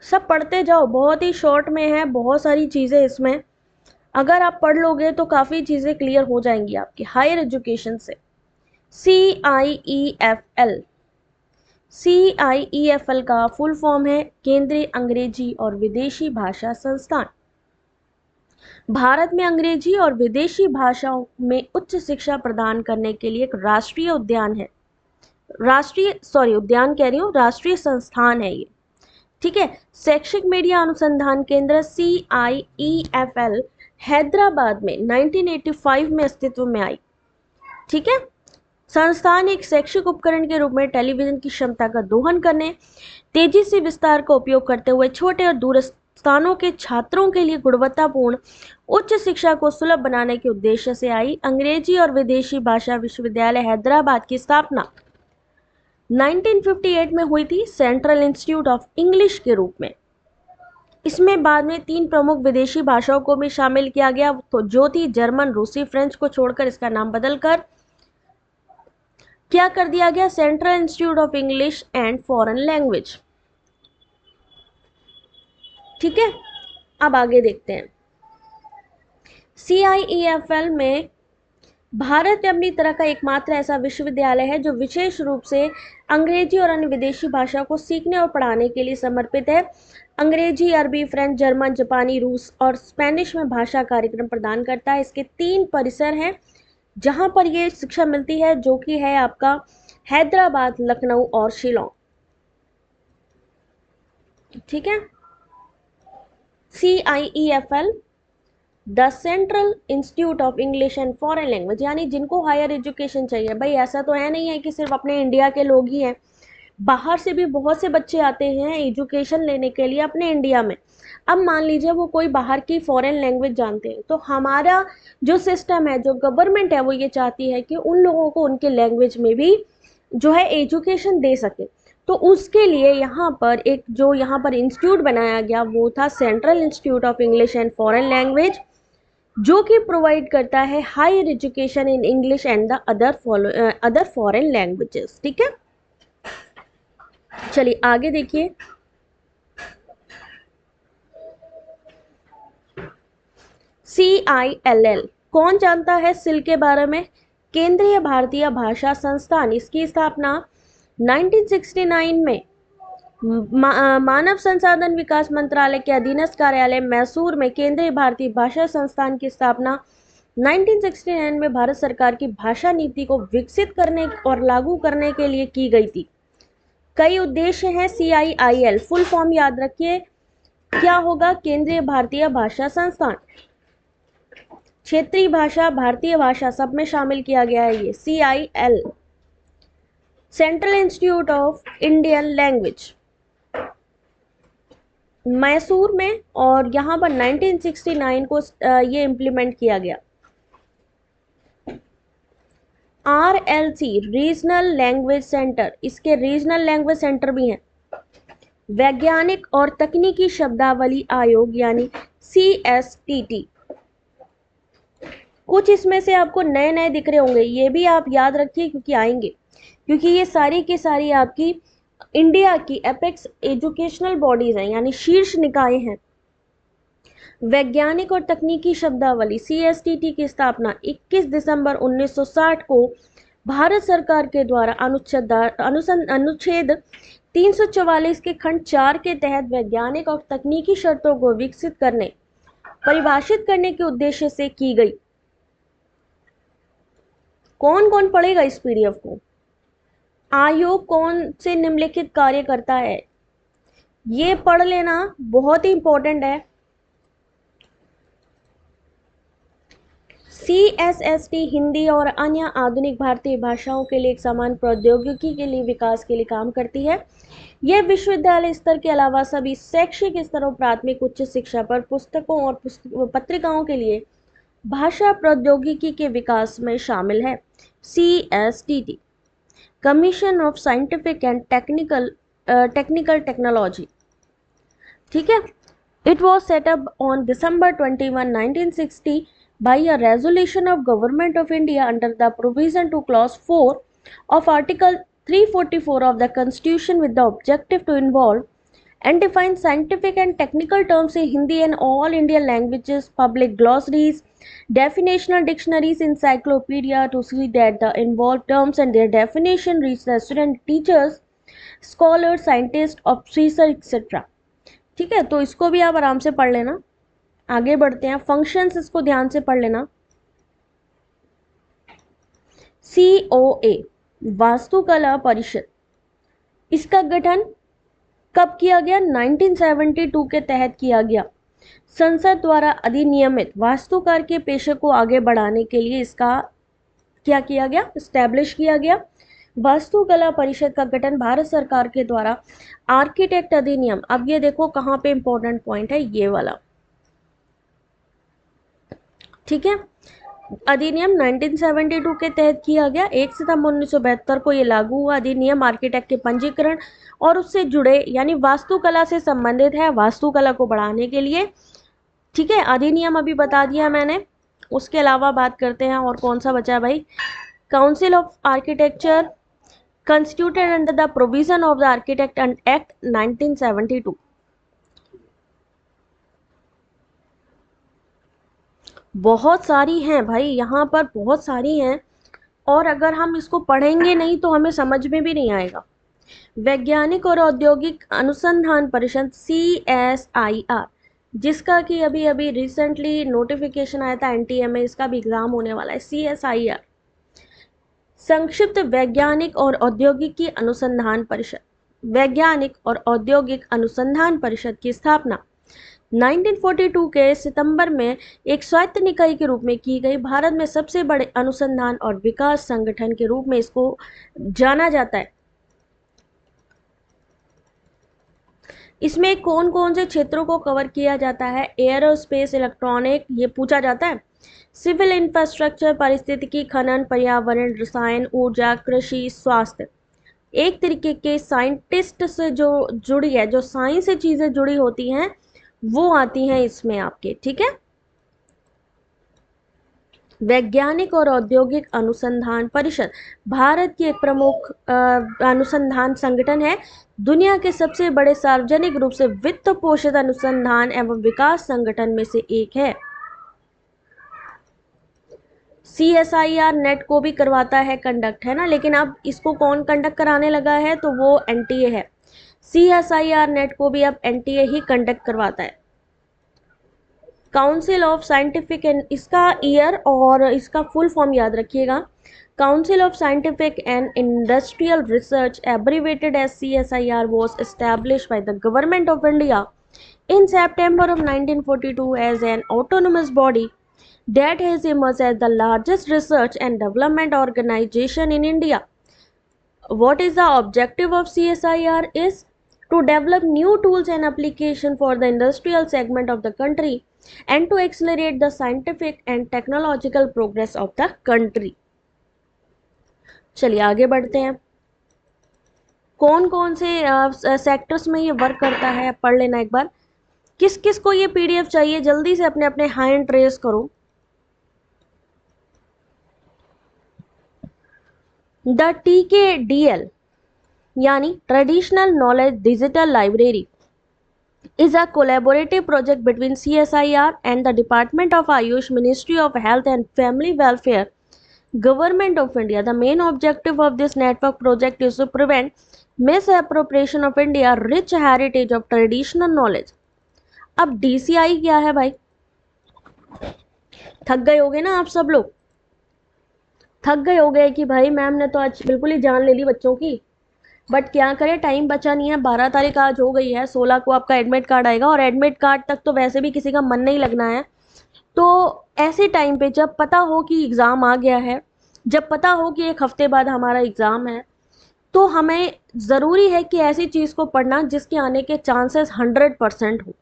सब पढ़ते जाओ, बहुत ही शॉर्ट में है, बहुत सारी चीजें इसमें, अगर आप पढ़ लोगे तो काफी चीजें क्लियर हो जाएंगी आपकी हायर एजुकेशन से। CIEFL, CIEFL का फुल फॉर्म है केंद्रीय अंग्रेजी और विदेशी भाषा संस्थान। भारत में अंग्रेजी और विदेशी भाषाओं में उच्च शिक्षा प्रदान करने के लिए एक राष्ट्रीय उद्यान है, राष्ट्रीय संस्थान है ये, ठीक है। शैक्षिक मीडिया अनुसंधान केंद्र CIEFL हैदराबाद में 1985 में अस्तित्व में आई, ठीक है। संस्थान एक शैक्षिक उपकरण के रूप में टेलीविजन की क्षमता का दोहन करने, तेजी से विस्तार का उपयोग करते हुए छोटे और दूर स्थानों के छात्रों के लिए गुणवत्तापूर्ण उच्च शिक्षा को सुलभ बनाने के उद्देश्य से आई। अंग्रेजी और विदेशी भाषा विश्वविद्यालय हैदराबाद की स्थापना 1958 में हुई थी सेंट्रल इंस्टीट्यूट ऑफ इंग्लिश के रूप में। इसमें बाद में 3 प्रमुख विदेशी भाषाओं को भी शामिल किया गया, तो जो थी जर्मन, रूसी, फ्रेंच को छोड़कर इसका नाम बदलकर क्या कर दिया गया? Central institute of English and foreign language, ठीक है। अब आगे देखते हैं। CIEFL में भारत में अपनी तरह का एकमात्र ऐसा विश्वविद्यालय है जो विशेष रूप से अंग्रेजी और अन्य विदेशी भाषा को सीखने और पढ़ाने के लिए समर्पित है। अंग्रेजी, अरबी, फ्रेंच, जर्मन, जापानी, रूस और स्पेनिश में भाषा कार्यक्रम प्रदान करता है। इसके 3 परिसर हैं जहां पर ये शिक्षा मिलती है, जो कि है आपका हैदराबाद, लखनऊ और शिलोंग, ठीक है। CIEFL the central institute of English and foreign language, यानी जिनको हायर एजुकेशन चाहिए, भाई ऐसा तो है नहीं है कि सिर्फ अपने इंडिया के लोग ही हैं, बाहर से भी बहुत से बच्चे आते हैं एजुकेशन लेने के लिए अपने इंडिया में। अब मान लीजिए वो कोई बाहर की फॉरेन लैंग्वेज जानते हैं, तो हमारा जो सिस्टम है, जो गवर्नमेंट है, वो ये चाहती है कि उन लोगों को उनके लैंग्वेज में भी जो है एजुकेशन दे सके। तो उसके लिए यहाँ पर एक जो यहाँ पर इंस्टीट्यूट बनाया गया वो था central institute of English and foreign language, जो कि प्रोवाइड करता है higher education in English and the other foreign languages, ठीक है। चलिए आगे देखिए। CILL कौन जानता है सिल के बारे में? केंद्रीय भारतीय भाषा संस्थान, इसकी स्थापना 1969 में मानव संसाधन विकास मंत्रालय के अधीनस्थ कार्यालय मैसूर में केंद्रीय भारतीय भाषा संस्थान की स्थापना 1969 में भारत सरकार की भाषा नीति को विकसित करने और लागू करने के लिए की गई थी। कई उद्देश्य हैं CIIL, फुल फॉर्म याद रखिए क्या होगा? केंद्रीय भारतीय भाषा संस्थान, क्षेत्रीय भाषा, भारतीय भाषा सब में शामिल किया गया है ये CIL। Central institute of Indian language Mysore में, और यहाँ पर 1969 को ये इम्प्लीमेंट किया गया। RLC रीजनल लैंग्वेज सेंटर, इसके रीजनल लैंग्वेज सेंटर भी हैं। वैज्ञानिक और तकनीकी शब्दावली आयोग यानी CSTT, कुछ इसमें से आपको नए नए दिख रहे होंगे, ये भी आप याद रखिए क्योंकि आएंगे, क्योंकि ये सारी की सारी आपकी इंडिया की एपेक्स एजुकेशनल बॉडीज हैं, यानी शीर्ष निकाय हैं। वैज्ञानिक और तकनीकी शब्दावली CSTT की स्थापना 21 दिसंबर 1960 को भारत सरकार के द्वारा अनुच्छेद 344 के खंड 4 के तहत वैज्ञानिक और तकनीकी शर्तों को विकसित करने परिभाषित करने के उद्देश्य से की गई। कौन कौन पढ़ेगा इस पीडीएफ को? आयोग कौन से निम्नलिखित कार्य करता है? ये पढ़ लेना, बहुत ही इंपॉर्टेंट है। CSST हिंदी और अन्य आधुनिक भारतीय भाषाओं के लिए एक समान प्रौद्योगिकी के लिए विकास के लिए काम करती है। यह विश्वविद्यालय स्तर के अलावा सभी शैक्षिक स्तरों, प्राथमिक उच्च शिक्षा पर पुस्तकों और पत्रिकाओं के लिए भाषा प्रौद्योगिकी के विकास में शामिल है। CSTT commission of scientific and technical technology, ठीक है। It was set up on December 21, 1960 by a resolution of Government of India under the provision to clause 4 of Article 344 of the Constitution with the objective to involve and define scientific and technical terms in Hindi and all Indian languages, public glossaries, definitional dictionaries, encyclopedia, to see that the involved terms and their definition reach the student, teachers, scholars, scientists, officers, etc. ठीक है, तो इसको भी आप आराम से पढ़ लेना। आगे बढ़ते हैं, फंक्शंस इसको ध्यान से पढ़ लेना। COA वास्तुकला परिषद, इसका गठन कब किया गया? 1972 के तहत किया गया। संसद द्वारा अधिनियमित वास्तुकार के पेशे को आगे बढ़ाने के लिए इसका क्या किया गया? एस्टैब्लिश किया गया। वास्तुकला परिषद का गठन भारत सरकार के द्वारा आर्किटेक्ट अधिनियम, अब ये देखो कहाँ पे इंपॉर्टेंट पॉइंट है ये वाला, ठीक है। अधिनियम 1972 के तहत किया गया। 1 सितंबर 1972 को ये लागू हुआ। अधिनियम आर्किटेक्ट के पंजीकरण और उससे जुड़े यानी वास्तुकला से संबंधित है, वास्तुकला को बढ़ाने के लिए, ठीक है। अधिनियम अभी बता दिया मैंने। उसके अलावा बात करते हैं और कौन सा बचा है भाई? Council of architecture constituted under the provision of the Architect Act 1972। बहुत सारी हैं भाई, यहाँ पर बहुत सारी हैं, और अगर हम इसको पढ़ेंगे नहीं तो हमें समझ में भी नहीं आएगा। वैज्ञानिक और औद्योगिक अनुसंधान परिषद CSIR, जिसका कि अभी अभी रिसेंटली नोटिफिकेशन आया था NTA में, इसका भी एग्जाम होने वाला है। CSIR संक्षिप्त वैज्ञानिक और औद्योगिकी अनुसंधान परिषद। वैज्ञानिक और औद्योगिक अनुसंधान परिषद की स्थापना 1942 के सितंबर में एक स्वायत्त निकाय के रूप में की गई। भारत में सबसे बड़े अनुसंधान और विकास संगठन के रूप में इसको जाना जाता है। इसमें कौन कौन से क्षेत्रों को कवर किया जाता है? एयरोस्पेस, इलेक्ट्रॉनिक, ये पूछा जाता है। सिविल इंफ्रास्ट्रक्चर, पारिस्थितिकी, खनन, पर्यावरण, रसायन, ऊर्जा, कृषि, स्वास्थ्य। एक तरीके के साइंटिस्ट से जो जुड़ी है, जो साइंस से चीजें जुड़ी होती हैं वो आती हैं इसमें आपके, ठीक है। वैज्ञानिक और औद्योगिक अनुसंधान परिषद भारत की एक प्रमुख अनुसंधान संगठन है। दुनिया के सबसे बड़े सार्वजनिक रूप से वित्त पोषित अनुसंधान एवं विकास संगठन में से एक है। CSIR नेट को भी करवाता है कंडक्ट, है ना, लेकिन अब इसको कौन कंडक्ट कराने लगा है? तो वो NTA है। CSIR नेट को भी अब NTA ही कंडक्ट करवाता है। काउंसिल ऑफ साइंटिफिक एंड, इसका ईयर और इसका फुल फॉर्म याद रखिएगा। Council of scientific and industrial research, abbreviated as CSIR, was established by the Government of India in September of 1942 as an autonomous body that has emerged as the largest research and development organization in India. What is the objective of CSIR? Is to develop new tools and applications for the industrial segment of the country and to accelerate the scientific and technological progress of the country. चलिए आगे बढ़ते हैं। कौन कौन से sectors में ये work करता है पढ़ लेना एक बार। किस किस को ये PDF चाहिए? जल्दी से अपने अपने हैंड रेज करो। द TKDL यानी traditional knowledge digital library is a collaborative project between CSIR and the Department of Ayush, Ministry of Health and Family Welfare, Government of India. The main objective of this network project is to prevent misappropriation of India's rich heritage of traditional knowledge. अब DCI क्या है भाई? थक गए होगे ना आप सब लोग, थक गए हो गए कि भाई मैम ने तो आज बिल्कुल ही जान ले ली बच्चों की। बट क्या करें, टाइम बचा नहीं है। 12 तारीख आज हो गई है, 16 को आपका एडमिट कार्ड आएगा, और एडमिट कार्ड तक तो वैसे भी किसी का मन नहीं लगना है। तो ऐसे टाइम पे जब पता हो कि एग्ज़ाम आ गया है, जब पता हो कि एक हफ्ते बाद हमारा एग्ज़ाम है, तो हमें ज़रूरी है कि ऐसी चीज़ को पढ़ना जिसके आने के चांसेस 100% हो।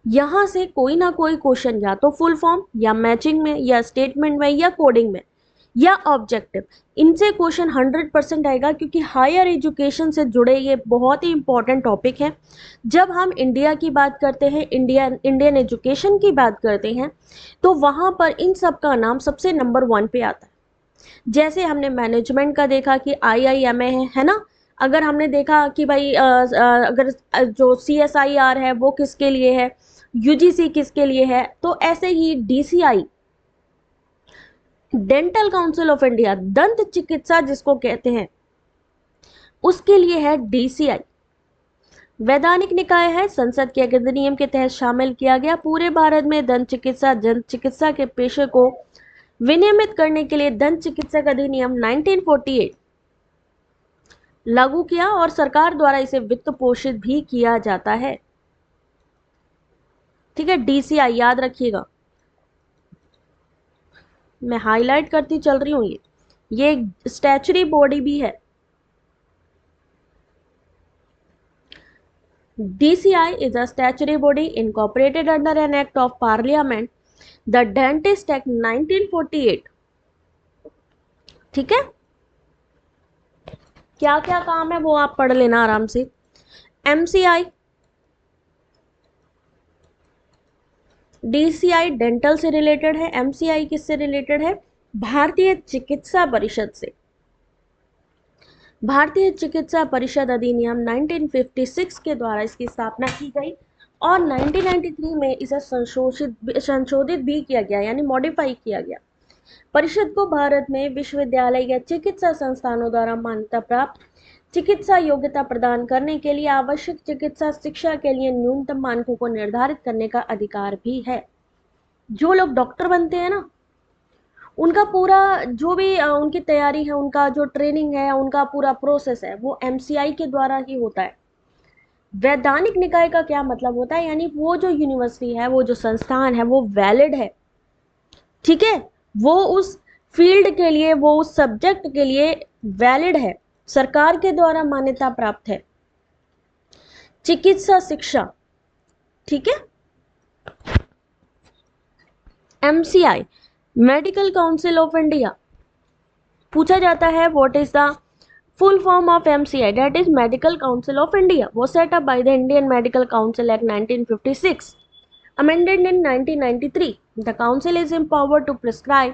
यहाँ से कोई ना कोई क्वेश्चन या तो फुल फॉर्म या मैचिंग में या स्टेटमेंट में या कोडिंग में या ऑब्जेक्टिव, इनसे क्वेश्चन 100% आएगा, क्योंकि हायर एजुकेशन से जुड़े ये बहुत ही इंपॉर्टेंट टॉपिक है। जब हम इंडिया की बात करते हैं, इंडियन एजुकेशन की बात करते हैं, तो वहाँ पर इन सब का नाम सबसे नंबर 1 पे आता है। जैसे हमने मैनेजमेंट का देखा कि IIMA है ना। अगर हमने देखा कि भाई अगर जो CSIR है वो किसके लिए है, UGC किसके लिए है, तो ऐसे ही DCI, dental council of India, दंत चिकित्सा जिसको कहते हैं, उसके लिए है DCI। वैधानिक निकाय है, संसद के अधिनियम के तहत शामिल किया गया, पूरे भारत में दंत चिकित्सा के पेशे को विनियमित करने के लिए दंत चिकित्सक अधिनियम 1948 लागू किया, और सरकार द्वारा इसे वित्त पोषित भी किया जाता है। ठीक है, DCI याद रखिएगा, मैं हाईलाइट करती चल रही हूँ। ये एक स्टैचुरी बॉडी भी है। DCI is a statutory body incorporated under an act of parliament, the Dentist Act 1948। ठीक है, क्या क्या काम है वो आप पढ़ लेना आराम से। MCI, DCI डेंटल से रिलेटेड है, MCI किससे रिलेटेड है, भारतीय चिकित्सा परिषद से। भारतीय चिकित्सा परिषद अधिनियम 1956 के द्वारा इसकी स्थापना की गई, और 1993 में इसे संशोधित भी किया गया, यानी मॉडिफाई किया गया। परिषद को भारत में विश्वविद्यालय या चिकित्सा संस्थानों द्वारा मान्यता प्राप्त चिकित्सा योग्यता प्रदान करने के लिए आवश्यक चिकित्सा शिक्षा के लिए न्यूनतम मानकों को निर्धारित करने का अधिकार भी है। जो लोग डॉक्टर बनते हैं ना, उनका पूरा जो भी उनकी तैयारी है, उनका जो ट्रेनिंग है, उनका पूरा प्रोसेस है, वो MCI के द्वारा ही होता है। वैधानिक निकाय का क्या मतलब होता है, यानी वो जो यूनिवर्सिटी है, वो जो संस्थान है, वो वैलिड है। ठीक है, वो उस फील्ड के लिए, वो उस सब्जेक्ट के लिए वैलिड है, सरकार के द्वारा मान्यता प्राप्त है। चिकित्सा शिक्षा, ठीक है। MCI, medical council of India, पूछा जाता है what is the full form of MCI, that is Medical Council of India, was set up by the Indian Medical Council Act 1956, amended in 1993. The council is empowered to prescribe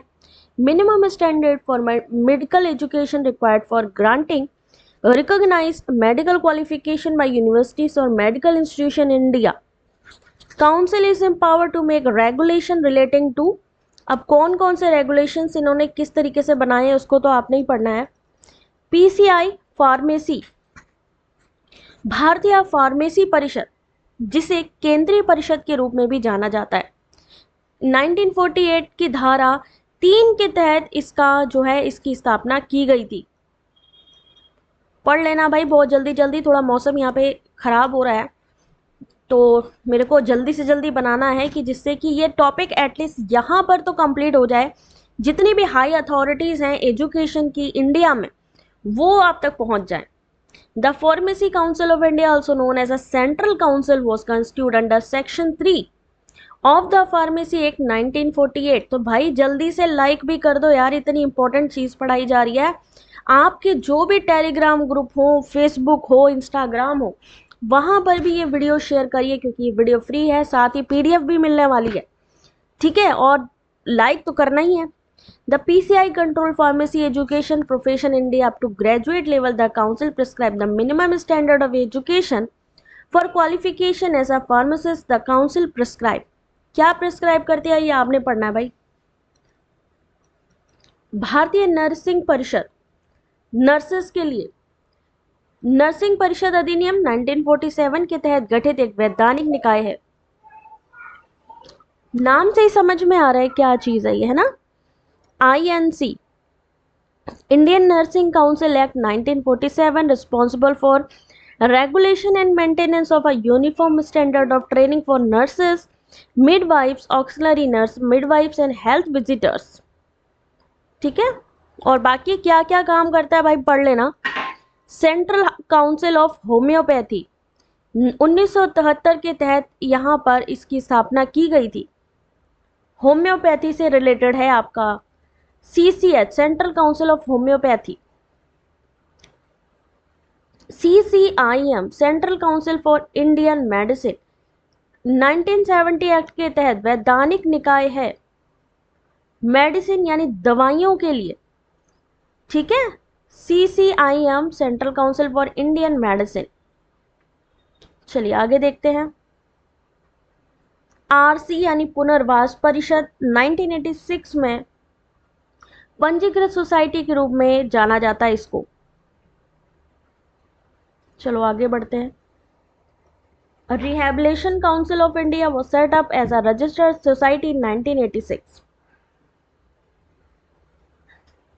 minimum standard for medical education required for granting recognized medical qualification by universities or medical institution in India. Council is empowered to make regulation relating to, अब कौन कौन से regulations इन्होंने किस तरीके से बनाए हैं उसको तो आपने ही पढ़ना है। PCI फार्मेसी, भारतीय फार्मेसी परिषद, जिसे केंद्रीय परिषद के रूप में भी जाना जाता है, 1948 की धारा 3 के तहत इसका जो है, इसकी स्थापना की गई थी। पढ़ लेना भाई बहुत जल्दी जल्दी, थोड़ा मौसम यहाँ पे खराब हो रहा है, तो मेरे को जल्दी से जल्दी बनाना है कि जिससे कि ये टॉपिक एटलीस्ट यहाँ पर तो कंप्लीट हो जाए। जितनी भी हाई अथॉरिटीज़ हैं एजुकेशन की इंडिया में, वो आप तक पहुँच जाए। The Pharmacy Council of India, also known as a Central Council, was constituted under Section 3 of the Pharmacy Act 1948। तो भाई जल्दी से लाइक भी कर दो यार, इतनी इंपॉर्टेंट चीज़ पढ़ाई जा रही है। आपके जो भी टेलीग्राम ग्रुप हो, फेसबुक हो, इंस्टाग्राम हो, वहाँ पर भी ये वीडियो शेयर करिए, क्योंकि ये वीडियो फ्री है, साथ ही PDF भी मिलने वाली है। ठीक है, और लाइक तो करना ही है। The PCI control pharmacy education profession in India up to graduate level. The council prescribe the minimum standard of education for qualification as a pharmacist. The council prescribe, क्या प्रिस्क्राइब करती है ये आपने पढ़ना है भाई। भारतीय नर्सिंग परिषद, नर्सेस के लिए नर्सिंग परिषद अधिनियम 1947 के तहत गठित एक वैधानिक निकाय है। नाम से ही समझ में आ रहा है क्या चीज है ये, है ना। INC, Indian Nursing Council Act 1947, responsible for regulation and maintenance of a uniform standard of training for nurses, midwives, auxiliary nurse, midwives and health visitors। ठीक है, और बाकी क्या क्या काम करता है भाई पढ़ लेना। सेंट्रल काउंसिल ऑफ होम्योपैथी 1973 के तहत यहाँ पर इसकी स्थापना की गई थी। होम्योपैथी से रिलेटेड है आपका CCH, central council of homeopathy. CCIM, central council for Indian medicine 1970 act के तहत वैधानिक निकाय है मेडिसिन यानी दवाइयों के लिए। ठीक है, CCIM, central council for Indian medicine. चलिए आगे देखते हैं। RC यानी पुनर्वास परिषद 1986 में पंजीकृत सोसाइटी के रूप में जाना जाता है इसको। चलो आगे बढ़ते हैं। Rehabilitation council of India was set up as a registered society in 1986।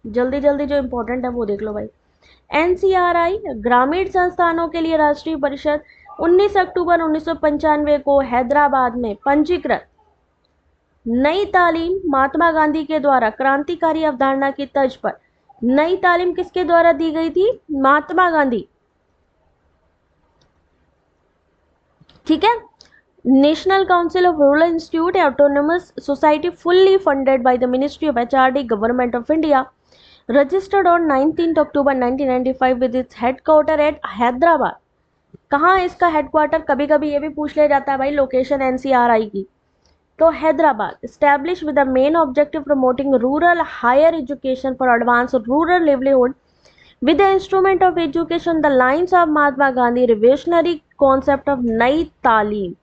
जल्दी जल्दी जो इंपॉर्टेंट है वो देख लो भाई। NCRI, ग्रामीण संस्थानों के लिए राष्ट्रीय परिषद 19 अक्टूबर 1995 को हैदराबाद में पंजीकृत। नई तालीम महात्मा गांधी के द्वारा क्रांतिकारी अवधारणा की तर्ज पर। नई तालीम किसके द्वारा दी गई थी? महात्मा गांधी। ठीक है। National council of rural institute autonomous society fully funded by the ministry of HRD, government of India, registered on 19 October 1995 with its headquarter at Hyderabad. कहाँ है इसका हेडक्वार्टर? कभी कभी ये भी पूछ लिया जाता है भाई लोकेशन NCRI की, तो Hyderabad. Establish with the main objective promoting rural higher education for advance rural livelihood with the instrument of education the lines of Mahatma Gandhi revolutionary concept of नई तालीम,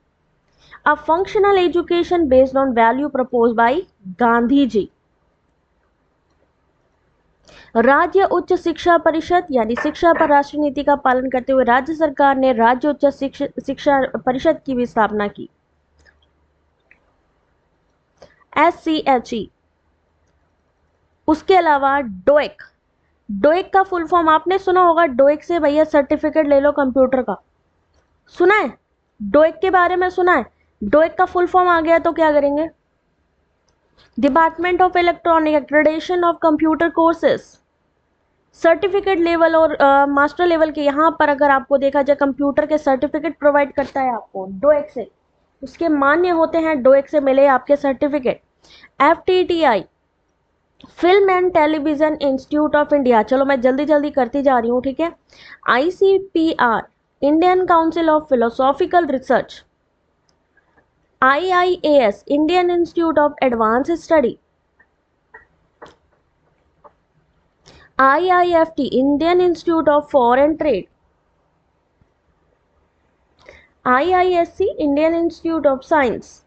a functional education based on value proposed by Gandhi ji. राज्य उच्च शिक्षा परिषद यानी शिक्षा पर राष्ट्रीय नीति का पालन करते हुए राज्य सरकार ने राज्य उच्च शिक्षा परिषद की भी स्थापना की। SCHE। उसके अलावा डोएक, डोएक का फुल फॉर्म आपने सुना होगा। डोएक से भैया सर्टिफिकेट ले लो कंप्यूटर का, सुना है? डोएक के बारे में सुना है? डोएक का फुल फॉर्म आ गया तो क्या करेंगे? Department of electronic accreditation of computer courses. Certificate level और मास्टर लेवल के यहाँ पर अगर आपको देखा जाए कंप्यूटर के सर्टिफिकेट प्रोवाइड करता है आपको डोएक से, उसके मान्य होते हैं, डोएक से मिले आपके certificate. FTTI, film and television institute of India. चलो मैं जल्दी जल्दी करती जा रही हूँ, ठीक है। ICPR, Indian council of philosophical research. IIAS, Indian institute of advance study. IIFT, Indian institute of foreign trade. IISc, Indian institute of science.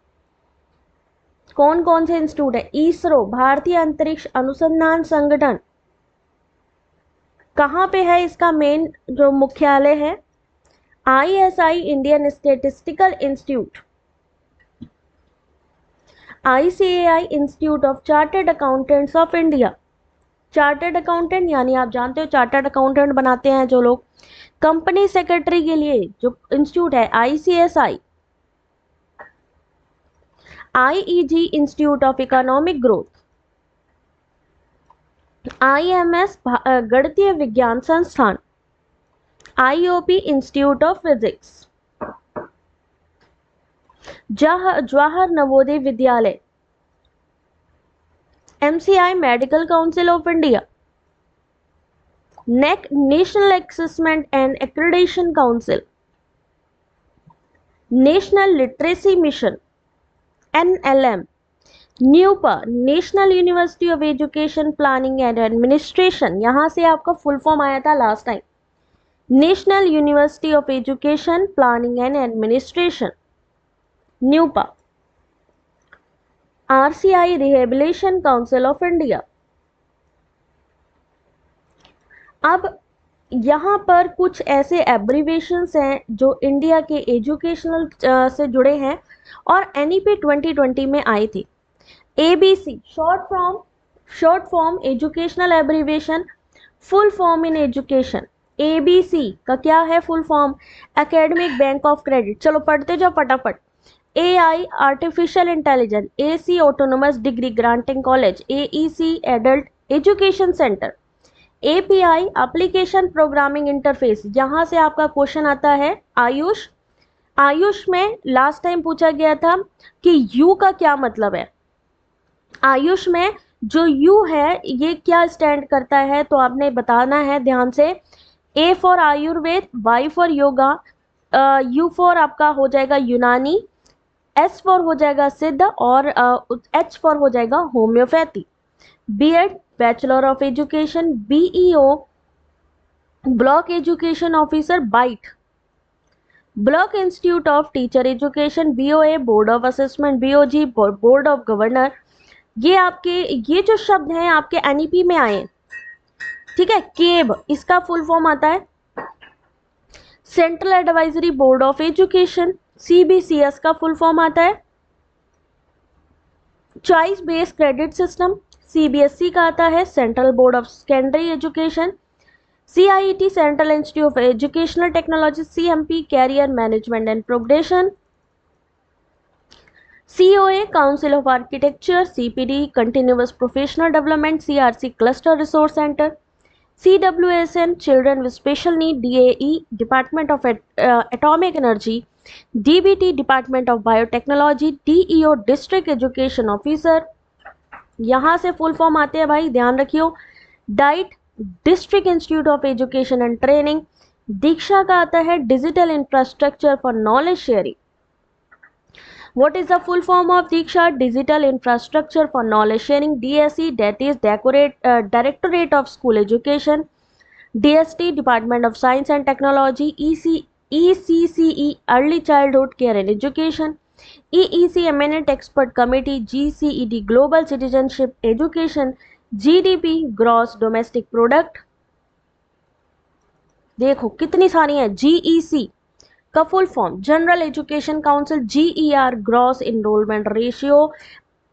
कौन कौन से इंस्टीट्यूट है? इसरो, भारतीय अंतरिक्ष अनुसंधान संगठन। कहाँ पे है इसका मेन जो मुख्यालय है? ISI, Indian statistical institute. ICAI, institute of chartered accountants of India. Chartered accountant यानी आप जानते हो चार्टर्ड अकाउंटेंट बनाते हैं जो लोग। कंपनी सेक्रेटरी के लिए जो इंस्टीट्यूट है ICSI। IEG, institute of economic growth. IMS, गणितीय विज्ञान संस्थान। IOP, institute of physics. Jawahar Navodaya Vidyalaya. MCI, medical council of India. NEC, national assessment and accreditation council. National literacy mission NLM। NUEPA, national university of education planning and administration. यहां से आपका full form आया था last time, national university of education planning and administration, NUEPA. RCI, rehabilitation council of India. अब यहाँ पर कुछ ऐसे एब्रीवेशंस हैं जो इंडिया के एजुकेशनल से जुड़े हैं और एनईपी 2020 में आई थी। ABC short form educational abbreviation, full form in education. ABC का क्या है full form? Academic bank of credit. चलो पढ़ते जाओ फटाफट। AI artificial intelligence, AC autonomous degree granting college, AEC adult education centre, API application programming interface. यहां से आपका क्वेश्चन आता है आयुष। आयुष में लास्ट टाइम पूछा गया था कि यू का क्या मतलब है। आयुष में जो यू है ये क्या स्टैंड करता है, तो आपने बताना है ध्यान से। A for Ayurveda, Y for yoga, U for आपका हो जाएगा यूनानी, एस फॉर हो जाएगा सिद्ध और एच फॉर हो जाएगा homoeopathy. BEd bachelor of education, BEO block education officer, BITE block institute of teacher education, BOA board of assessment, BOG board of governor. ये आपके ये जो शब्द हैं आपके एनईपी में आए, ठीक है। केब इसका फुल फॉर्म आता है central advisory board of education. CBCS का फुल फॉर्म आता है choice based credit system. CBSE का आता है central board of secondary education. CIT central institute of educational technology, CMP career management and progression. COA Council of Architecture, CPD Continuous Professional Development, CRC Cluster Resource Center, CWSN Children with Special Need, DAE Department of Atomic Energy, DBT Department of Biotechnology, DEO District Education Officer। यहाँ से full form आते हैं भाई, ध्यान रखियो। DIET district institute of education and training. Diksha का आता है digital infrastructure for knowledge sharing. What is the full form of Diksha? Digital Infrastructure for Knowledge Sharing, DSE, that is Directorate of School Education. DST, Department of Science and Technology. ECCE, Early Childhood Care and Education. EEC, Eminent Expert Committee. GCED, Global Citizenship Education. GDP, Gross Domestic Product। देखो कितनी सारी है। GEC का full form general education council, GER gross enrolment ratio.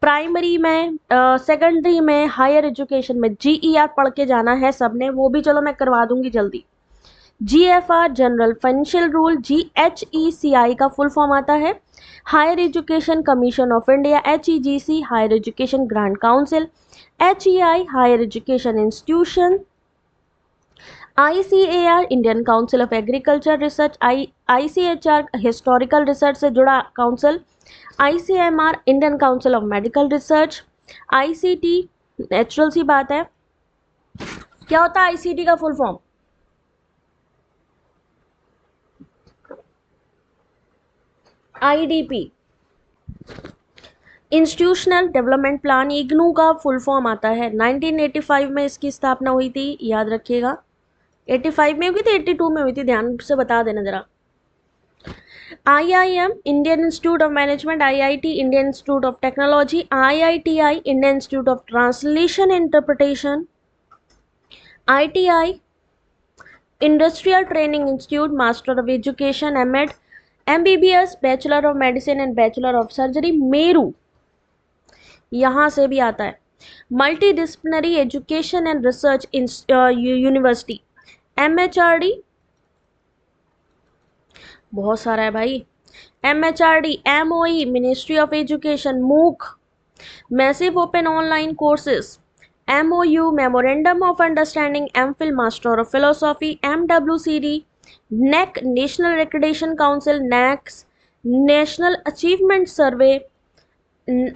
Primary में secondary में higher education में GER पढ़ के जाना है सबने, वो भी चलो मैं करवा दूंगी जल्दी। GFR general financial rule. HECI का फुल फॉर्म आता है higher education commission of India. HEGC higher education grant council. HEI higher education institution. ICAR Indian council of agriculture research. ICHR historical research से जुड़ा council. ICMR Indian council of medical research. ICT natural सी बात है, क्या होता है ICT का full form? IDP institutional development plan. IGNOU का फुल फॉर्म आता है 1985 में इसकी स्थापना हुई थी, याद रखिएगा। 85 में हुई थी, 82 में हुई थी, ध्यान से बता देना जरा। IIM Indian institute of management. IIT Indian institute of technology. IITI Indian institute of translation interpretation. ITI industrial training institute. Master of education MED। MBBS bachelor of medicine and bachelor of surgery. MERU यहां से भी आता है multidisciplinary education and research university. MHRD बहुत सारा है भाई। MHRD MOE ministry of education. MOOC massive open online courses. MOU memorandum of understanding. MPhil master of philosophy. MWCD NEC national accreditation council. NACS national achievement सर्वे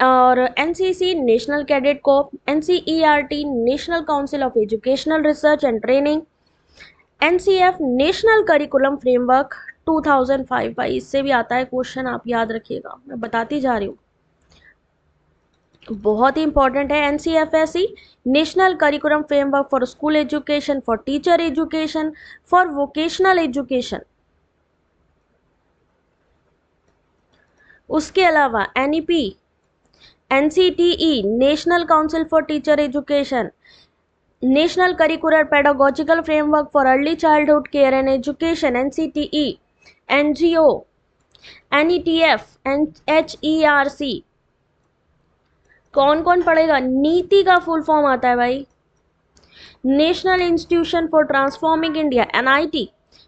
और NCC national cadet corps. NCERT national council of educational research and training. NCF national curriculum framework 2005। भाई इससे भी आता है question, आप याद रखिएगा, मैं बताती जा रही हूँ, बहुत ही इंपॉर्टेंट है। NCFSE national curriculum framework for school education, for teacher education, for vocational education. उसके अलावा NEP NCTE national council for teacher education. National curricular pedagogical framework for early childhood care and education, NCTE, NGO, NETF, HERC। कौन कौन पढ़ेगा? नीति का full form आता है भाई, national institution for transforming India, NIT,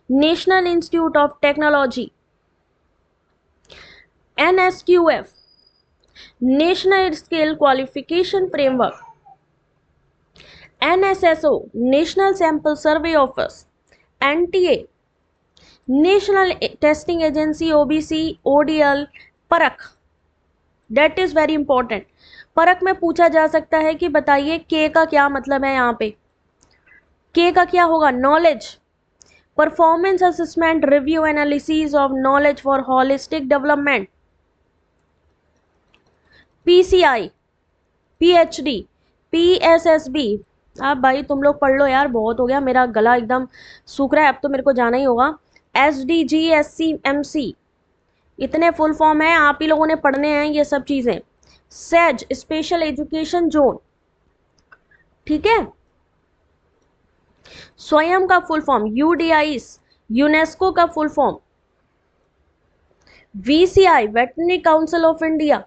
national institute of technology, NSQF, national skill qualification framework, NSSO, national sample survey office, NTA, national testing agency, OBC, ODL, परख। That is very important. परख में पूछा जा सकता है कि बताइए के का क्या मतलब है। यहाँ पे के का क्या होगा? Knowledge, performance assessment, review, analysis of knowledge for holistic development. PCI, PhD, PSSB। अब भाई तुम लोग पढ़ लो यार, बहुत हो गया, मेरा गला एकदम सूख रहा है, अब तो मेरे को जाना ही होगा। SDG, SCMC, इतने फुल फॉर्म है, आप ही लोगों ने पढ़ने हैं ये सब चीजें। सेज, स्पेशल एजुकेशन जोन, ठीक है। स्वयं का फुल फॉर्म, UDIs, यूनेस्को का full form, VCI, veterinary council of India.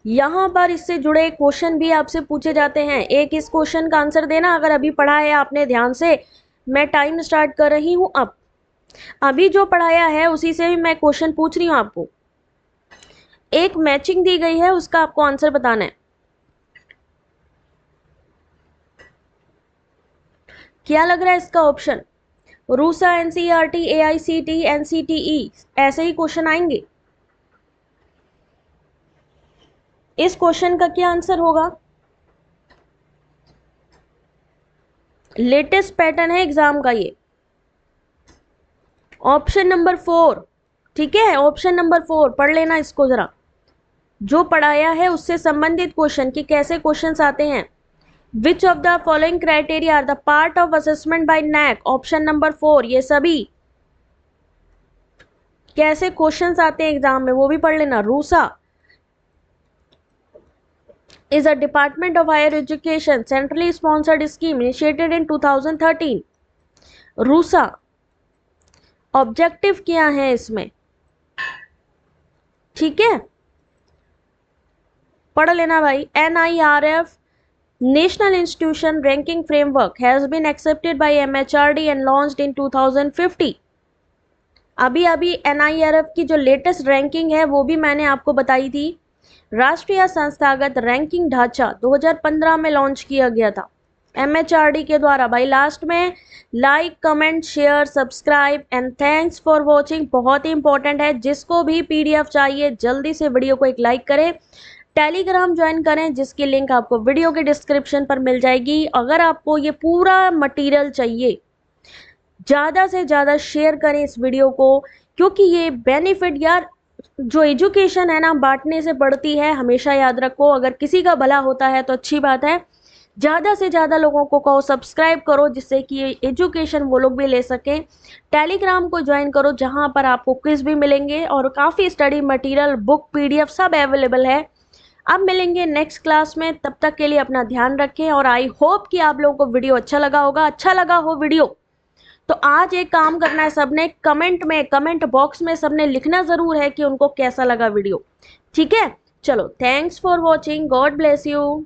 यहां पर इससे जुड़े क्वेश्चन भी आपसे पूछे जाते हैं। एक इस क्वेश्चन का आंसर देना, अगर अभी पढ़ा है आपने ध्यान से। मैं टाइम स्टार्ट कर रही हूं अब। अभी जो पढ़ाया है उसी से भी मैं क्वेश्चन पूछ रही हूं आपको। एक मैचिंग दी गई है, उसका आपको आंसर बताना है। क्या लग रहा है इसका option? RUSA, NCERT, AICT, NCTE, ऐसे ही क्वेश्चन आएंगे। इस क्वेश्चन का क्या आंसर होगा? लेटेस्ट पैटर्न है एग्जाम का ये। ऑप्शन नंबर 4, ठीक है, ऑप्शन नंबर 4 पढ़ लेना इसको जरा। जो पढ़ाया है उससे संबंधित क्वेश्चन कि कैसे क्वेश्चंस आते हैं। Which of the following criteria are the part of assessment by NAC, option number 4। ये सभी कैसे क्वेश्चंस आते हैं एग्जाम में वो भी पढ़ लेना। RUSA is a Department of Higher Education centrally sponsored scheme initiated in 2013. RUSA objective क्या है इसमें, ठीक है, पढ़ लेना भाई। NIRF, National Institution Ranking Framework, has been accepted by MHRD and launched in 2050. अभी अभी NIRF की जो लेटेस्ट रैंकिंग है वो भी मैंने आपको बताई थी। राष्ट्रीय संस्थागत रैंकिंग ढांचा 2015 में लॉन्च किया गया था MHRD के द्वारा। भाई लास्ट में like, comment, share, subscribe and thanks for watching बहुत ही इंपॉर्टेंट है। जिसको भी PDF चाहिए जल्दी से वीडियो को एक लाइक करें, टेलीग्राम ज्वाइन करें जिसकी लिंक आपको वीडियो के डिस्क्रिप्शन पर मिल जाएगी। अगर आपको ये पूरा मटेरियल चाहिए ज़्यादा से ज़्यादा शेयर करें इस वीडियो को, क्योंकि ये बेनिफिट यार जो एजुकेशन है ना बांटने से बढ़ती है, हमेशा याद रखो। अगर किसी का भला होता है तो अच्छी बात है। ज़्यादा से ज़्यादा लोगों को कहो सब्सक्राइब करो जिससे कि ये एजुकेशन वो लोग भी ले सकें। टेलीग्राम को ज्वाइन करो जहां पर आपको क्विज भी मिलेंगे और काफ़ी स्टडी मटेरियल, बुक, PDF सब अवेलेबल है। अब मिलेंगे नेक्स्ट क्लास में, तब तक के लिए अपना ध्यान रखें और आई होप कि आप लोगों को वीडियो अच्छा लगा होगा। अच्छा लगा हो वीडियो तो आज एक काम करना है, सबने कमेंट बॉक्स में सबने लिखना जरूर है कि उनको कैसा लगा वीडियो, ठीक है। चलो, thanks for watching, God bless you.